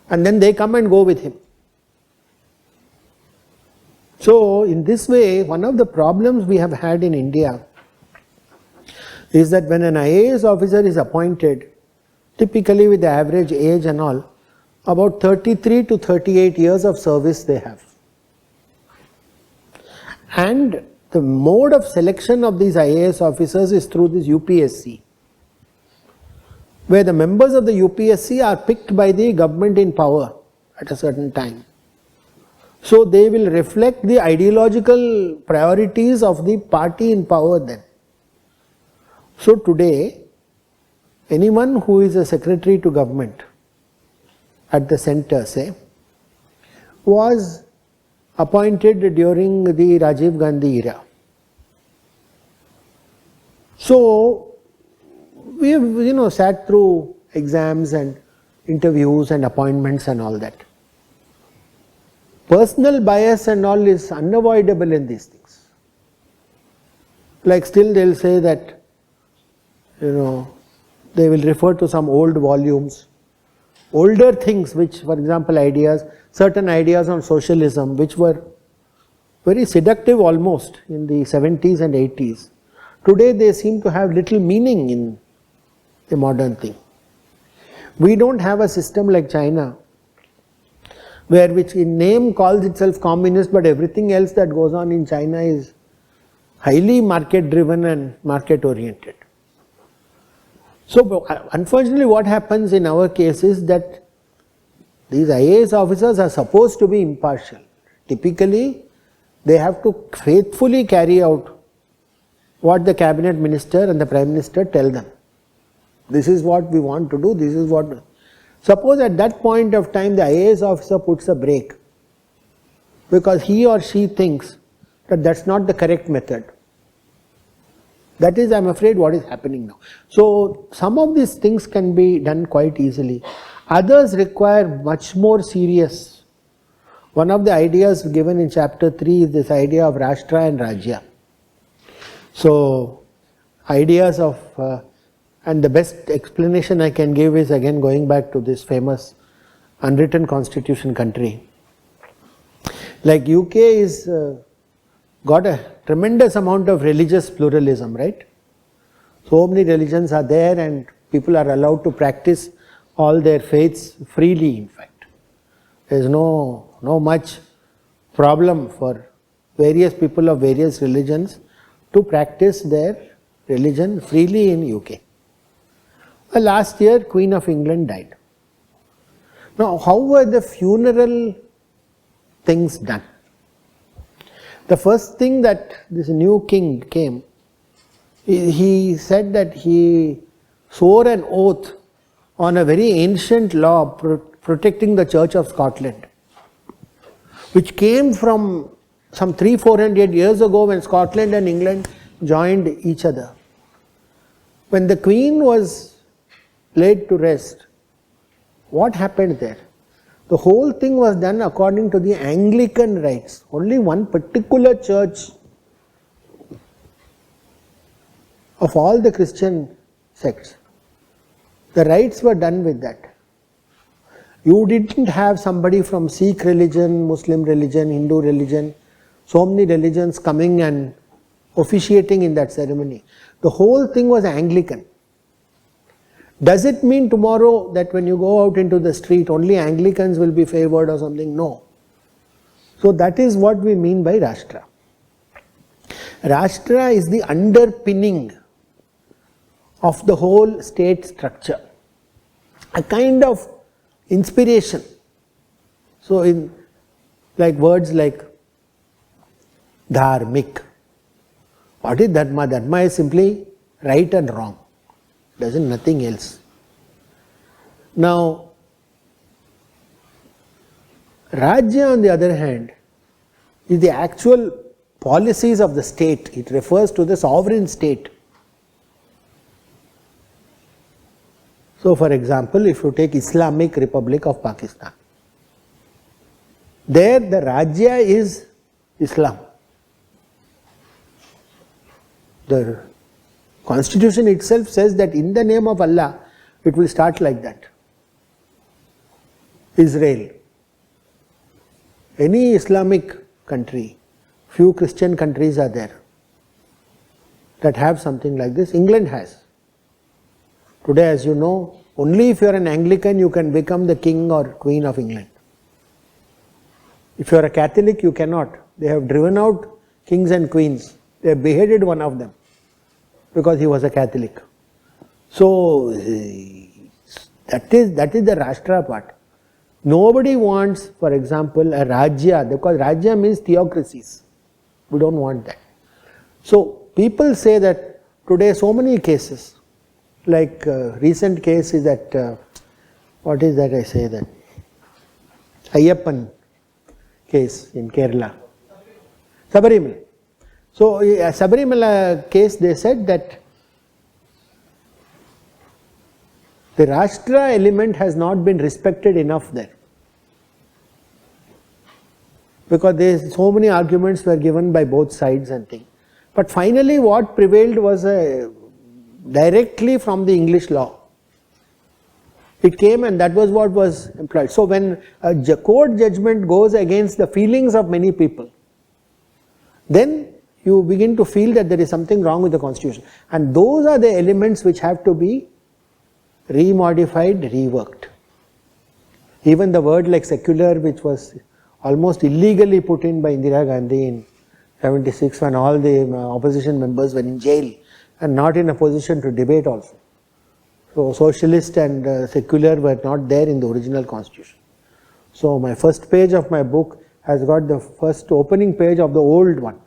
S2: and then they come and go with him. So in this way, one of the problems we have had in India is that when an IAS officer is appointed, typically with the average age and all, about 33 to 38 years of service they have. And the mode of selection of these IAS officers is through this UPSC, where the members of the UPSC are picked by the government in power at a certain time. So they will reflect the ideological priorities of the party in power then. So today, anyone who is a secretary to government at the center, say, was appointed during the Rajiv Gandhi era. So we have sat through exams and interviews and appointments and all that. Personal bias and all is unavoidable in these things. Like still they will say that, they will refer to some old volumes, older things which, for example, certain ideas on socialism which were very seductive almost in the 70s and 80s. Today they seem to have little meaning a modern thing. We don't have a system like China, where which in name calls itself communist, but everything else that goes on in China is highly market driven and market oriented. So unfortunately what happens in our case is that these IAS officers are supposed to be impartial. Typically they have to faithfully carry out what the cabinet minister and the prime minister tell them. This is what we want to do, this is what. Suppose at that point of time the IAS officer puts a brake because he or she thinks that that's not the correct method. That is, I'm afraid, what is happening now. So some of these things can be done quite easily. Others require much more serious. One of the ideas given in chapter 3 is this idea of Rashtra and Rajya. So ideas of, and the best explanation I can give is again going back to this famous unwritten constitution country. Like UK is got a tremendous amount of religious pluralism, right? So many religions are there and people are allowed to practice all their faiths freely, in fact. There is no much problem for various people of various religions to practice their religion freely in UK. Last year, Queen of England died. Now, how were the funeral things done? The first thing that this new king came, he said that he swore an oath on a very ancient law protecting the Church of Scotland, which came from some 300-400 years ago when Scotland and England joined each other. When the Queen was laid to rest, what happened there? The whole thing was done according to the Anglican rites. Only one particular church of all the Christian sects. The rites were done with that. You didn't have somebody from Sikh religion, Muslim religion, Hindu religion, so many religions coming and officiating in that ceremony. The whole thing was Anglican. Does it mean tomorrow that when you go out into the street only Anglicans will be favored or something? No. So that is what we mean by Rashtra. Rashtra is the underpinning of the whole state structure, a kind of inspiration. So in like words like dharmik, what is dharma? Dharma is simply right and wrong. Doesn't nothing else. Now, Rajya on the other hand is the actual policies of the state. It refers to the sovereign state. So for example, if you take Islamic Republic of Pakistan, there the Rajya is Islam. The Constitution itself says that in the name of Allah, it will start like that. Israel. Any Islamic country, few Christian countries are there that have something like this. England has. Today, as you know, only if you are an Anglican you can become the king or queen of England. If you are a Catholic, you cannot. They have driven out kings and queens. They have beheaded one of them because he was a Catholic. So that is the Rashtra part. Nobody wants, for example, a Rajya, because Rajya means theocracies. We don't want that. So people say that today so many cases, like recent case is that, what is that I say that? Ayyappan case in Kerala. Sabarimala. So a Sabarimala case, they said that the Rashtra element has not been respected enough there. Because there so many arguments were given by both sides and things. But finally what prevailed was directly from the English law. It came and that was what was employed. So when a court judgment goes against the feelings of many people, then you begin to feel that there is something wrong with the constitution. And those are the elements which have to be remodified, reworked. Even the word like secular, which was almost illegally put in by Indira Gandhi in 76 when all the opposition members were in jail and not in a position to debate also. So socialist and secular were not there in the original constitution. So my first page of my book has got the first opening page of the old one,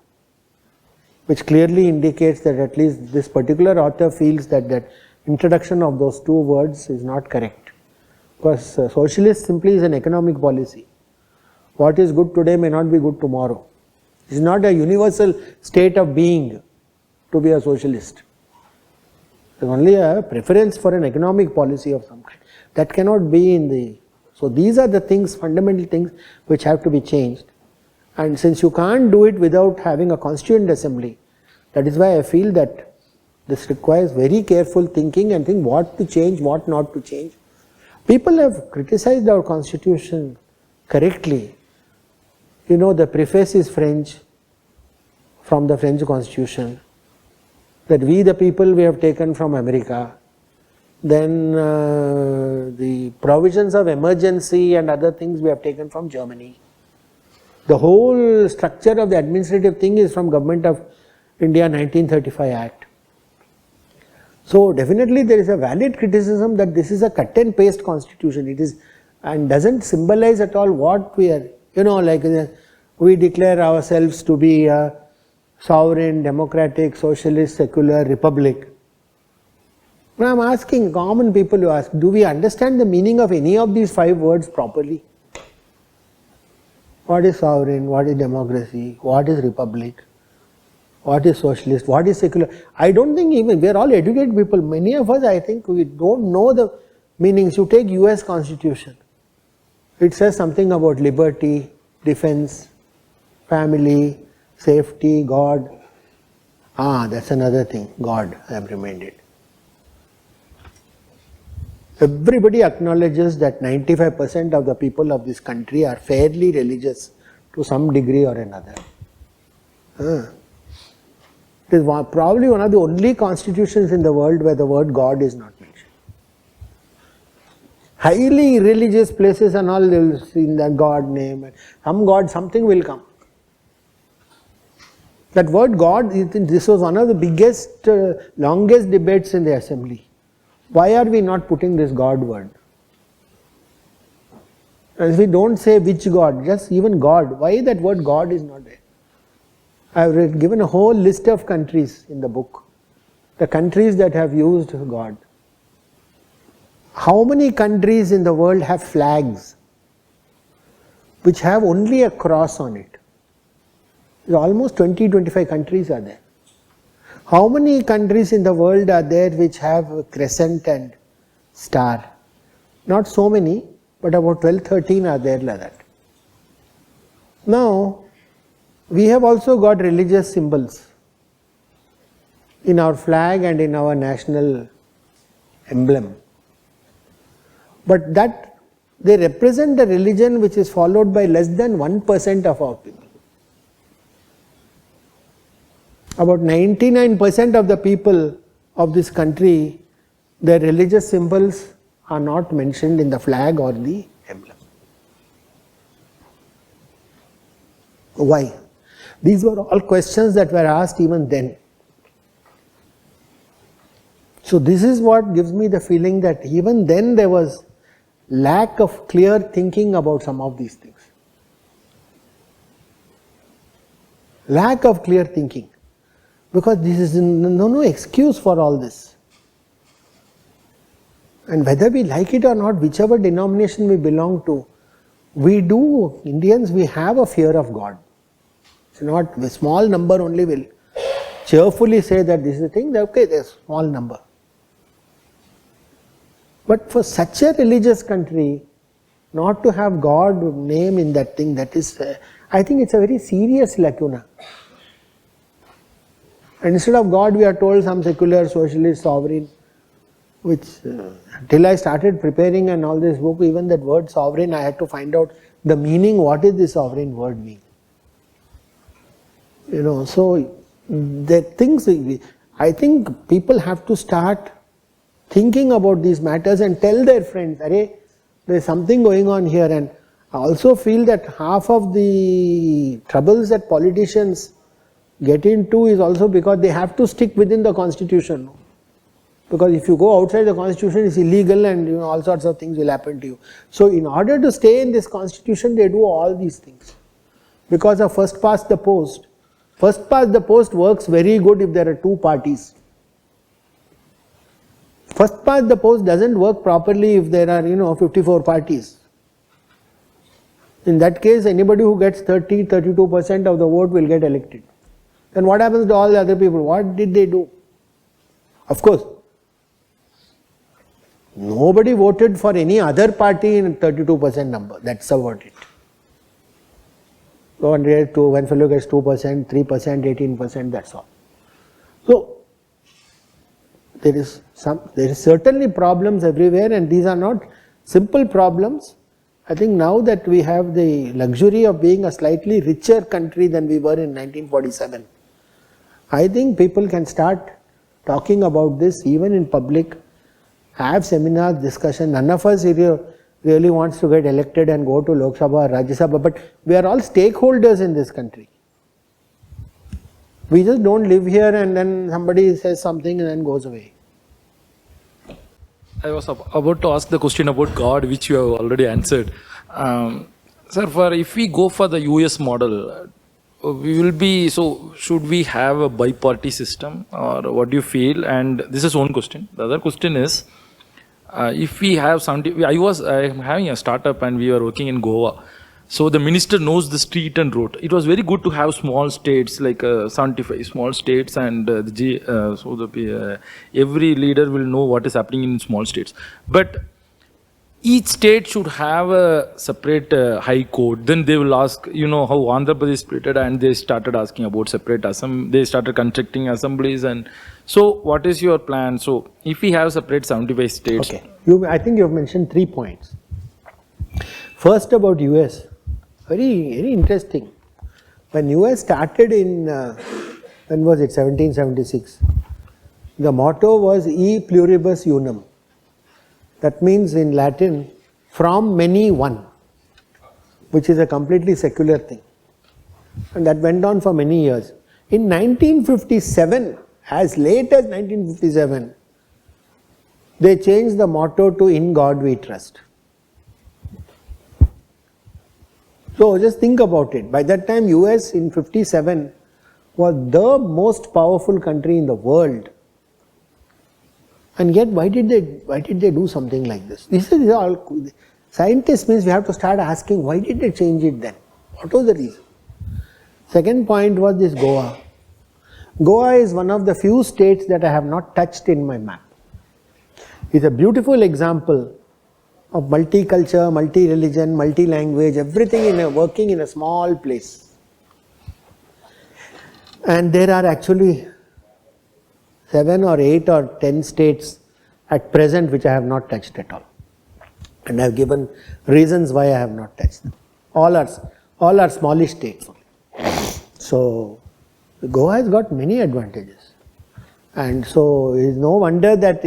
S2: which clearly indicates that at least this particular author feels that that introduction of those two words is not correct. Because socialist simply is an economic policy. What is good today may not be good tomorrow. It is not a universal state of being to be a socialist. There is only a preference for an economic policy of some kind. That cannot be in the... So these are the things, fundamental things which have to be changed. And since you can't do it without having a constituent assembly, that is why I feel that this requires very careful thinking and think what to change, what not to change. People have criticized our constitution correctly. You know, the preface is French, from the French constitution, that we the people we have taken from America. Then the provisions of emergency and other things we have taken from Germany. The whole structure of the administrative thing is from Government of India 1935 Act. So definitely there is a valid criticism that this is a cut and paste constitution. It is and doesn't symbolize at all what we are, you know, like we declare ourselves to be a sovereign, democratic, socialist, secular republic. Now I am asking common people who ask, do we understand the meaning of any of these 5 words properly? What is sovereign? What is democracy? What is republic? What is socialist? What is secular? I don't think even, we are all educated people. Many of us, I think, we don't know the meanings. You take US Constitution. It says something about liberty, defense, family, safety, God. That's another thing. God, I am reminded. Everybody acknowledges that 95% of the people of this country are fairly religious to some degree or another. It is probably one of the only constitutions in the world where the word God is not mentioned. Highly religious places and all, they will see in the God name, some God, something will come. That word God, this was one of the biggest, longest debates in the assembly. Why are we not putting this God word? And if we don't say which God, just even God, why that word God is not there? I have given a whole list of countries in the book, the countries that have used God. How many countries in the world have flags which have only a cross on it? Almost 20-25 countries are there. How many countries in the world are there which have a crescent and star? Not so many, but about 12-13 are there like that. Now, we have also got religious symbols in our flag and in our national emblem. But that they represent a religion which is followed by less than 1% of our people. About 99% of the people of this country, their religious symbols are not mentioned in the flag or the emblem. Why? These were all questions that were asked even then. So this is what gives me the feeling that even then there was lack of clear thinking about some of these things. Lack of clear thinking. Because this is no excuse for all this. And whether we like it or not, whichever denomination we belong to, we do, Indians, we have a fear of God. It's not a small number only will cheerfully say that this is the thing, okay, there's a small number. But for such a religious country, not to have God name in that thing, that is, I think it's a very serious lacuna. And instead of God, we are told some secular, socialist, sovereign, which till I started preparing and all this book, even that word sovereign, I had to find out the meaning, what is the sovereign word mean? You know, so the things, I think people have to start thinking about these matters and tell their friends, "Arey, there is something going on here." And I also feel that half of the troubles that politicians get into is also because they have to stick within the constitution. Because if you go outside the constitution, it's illegal, and all sorts of things will happen to you. So in order to stay in this constitution, they do all these things. Because of first past the post. First past the post works very good if there are two parties. First past the post doesn't work properly if there are 54 parties. In that case, anybody who gets 32% of the vote will get elected. Then what happens to all the other people? What did they do? Of course, nobody voted for any other party in 32% number. That's about it. One fellow gets 2%, 3%, 18%, that's all. So, there is certainly problems everywhere, and these are not simple problems. I think now that we have the luxury of being a slightly richer country than we were in 1947, I think people can start talking about this even in public, have seminars, discussion. None of us really wants to get elected and go to Lok Sabha or Rajya Sabha, but we are all stakeholders in this country. We just don't live here and then somebody says something and then goes away.
S5: I was about to ask the question about God, which you have already answered. Sir, if we go for the US model, should we have a bi-party system, or what do you feel? And this is one question. The other question is, if we have I am having a startup and we are working in Goa. So the minister knows the street and road. It was very good to have small states, like 75 small states, and every leader will know what is happening in small states. But each state should have a separate high court. Then they will ask, how Andhra Pradesh splitted, and they started asking about separate they started constructing assemblies. And so what is your plan? So if we have separate 75 states.
S2: Okay, I think you have mentioned 3 points. First, about US. Very interesting. When US started in, when was it, 1776, the motto was E pluribus unum. That means in Latin, from many one, which is a completely secular thing. And that went on for many years. In 1957, as late as 1957, they changed the motto to In God We Trust. So just think about it. By that time, US in 57 was the most powerful country in the world. And yet, why did they do something like this? This is all. Scientists means we have to start asking, why did they change it then? What was the reason? Second point was this Goa. Goa is one of the few states that I have not touched in my map. It's a beautiful example of multicultural, multi-religion, multi-language, everything working in a small place. And there are actually 7 or 8 or 10 states at present which I have not touched at all. And I have given reasons why I have not touched them. All are smallish states. So Goa has got many advantages. And so it is no wonder that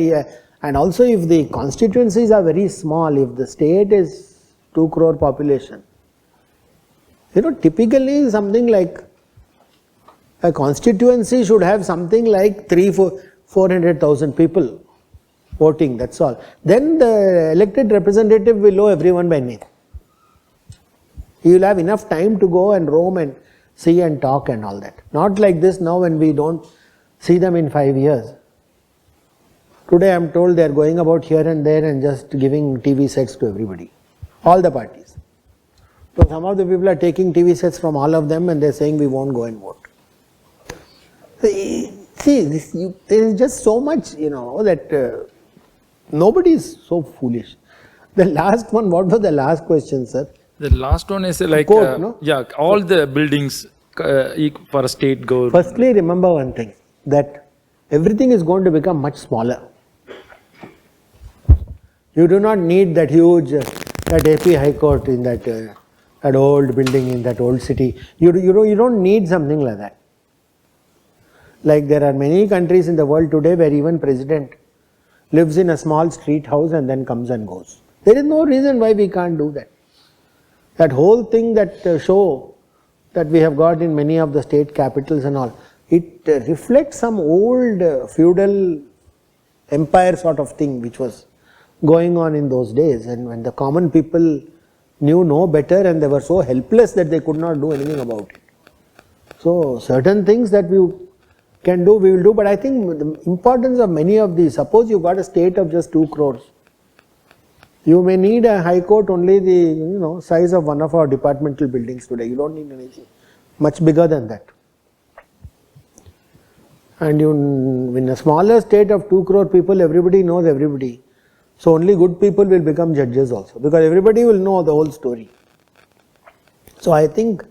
S2: and also if the constituencies are very small, if the state is 2 crore population, typically something like a constituency should have something like 400,000 people voting, that's all. Then the elected representative will know everyone by name. He will have enough time to go and roam and see and talk and all that. Not like this now when we don't see them in 5 years. Today I am told they are going about here and there and just giving TV sets to everybody, all the parties. So some of the people are taking TV sets from all of them and they are saying we won't go and vote. See, there is just so much, that nobody is so foolish. The last one, what was the last question, sir?
S5: The last one is like,
S2: court, no?
S5: Yeah, all the buildings for a state government.
S2: Firstly, remember one thing, that everything is going to become much smaller. You do not need that huge, that AP High Court in that old building in that old city. You don't need something like that. Like there are many countries in the world today where even president lives in a small street house and then comes and goes. There is no reason why we can't do that. That whole thing, that show that we have got in many of the state capitals and all, it reflects some old feudal empire sort of thing which was going on in those days, and when the common people knew no better and they were so helpless that they could not do anything about it. So certain things that we can do, we will do, but I think the importance of many of these, suppose you got a state of just 2 crores, you may need a high court only the size of one of our departmental buildings today. You don't need anything much bigger than that. And in a smaller state of 2 crore people, everybody knows everybody. So only good people will become judges also, because everybody will know the whole story. So I think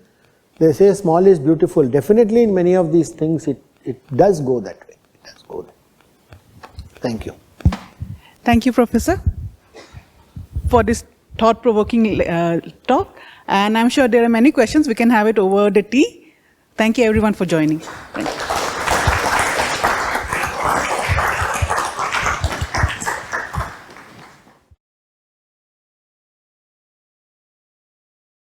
S2: they say small is beautiful. Definitely in many of these things it does go that way. It does go there. Thank you.
S1: Thank you, Professor, for this thought-provoking talk. And I'm sure there are many questions. We can have it over the tea. Thank you everyone for joining. Thank you.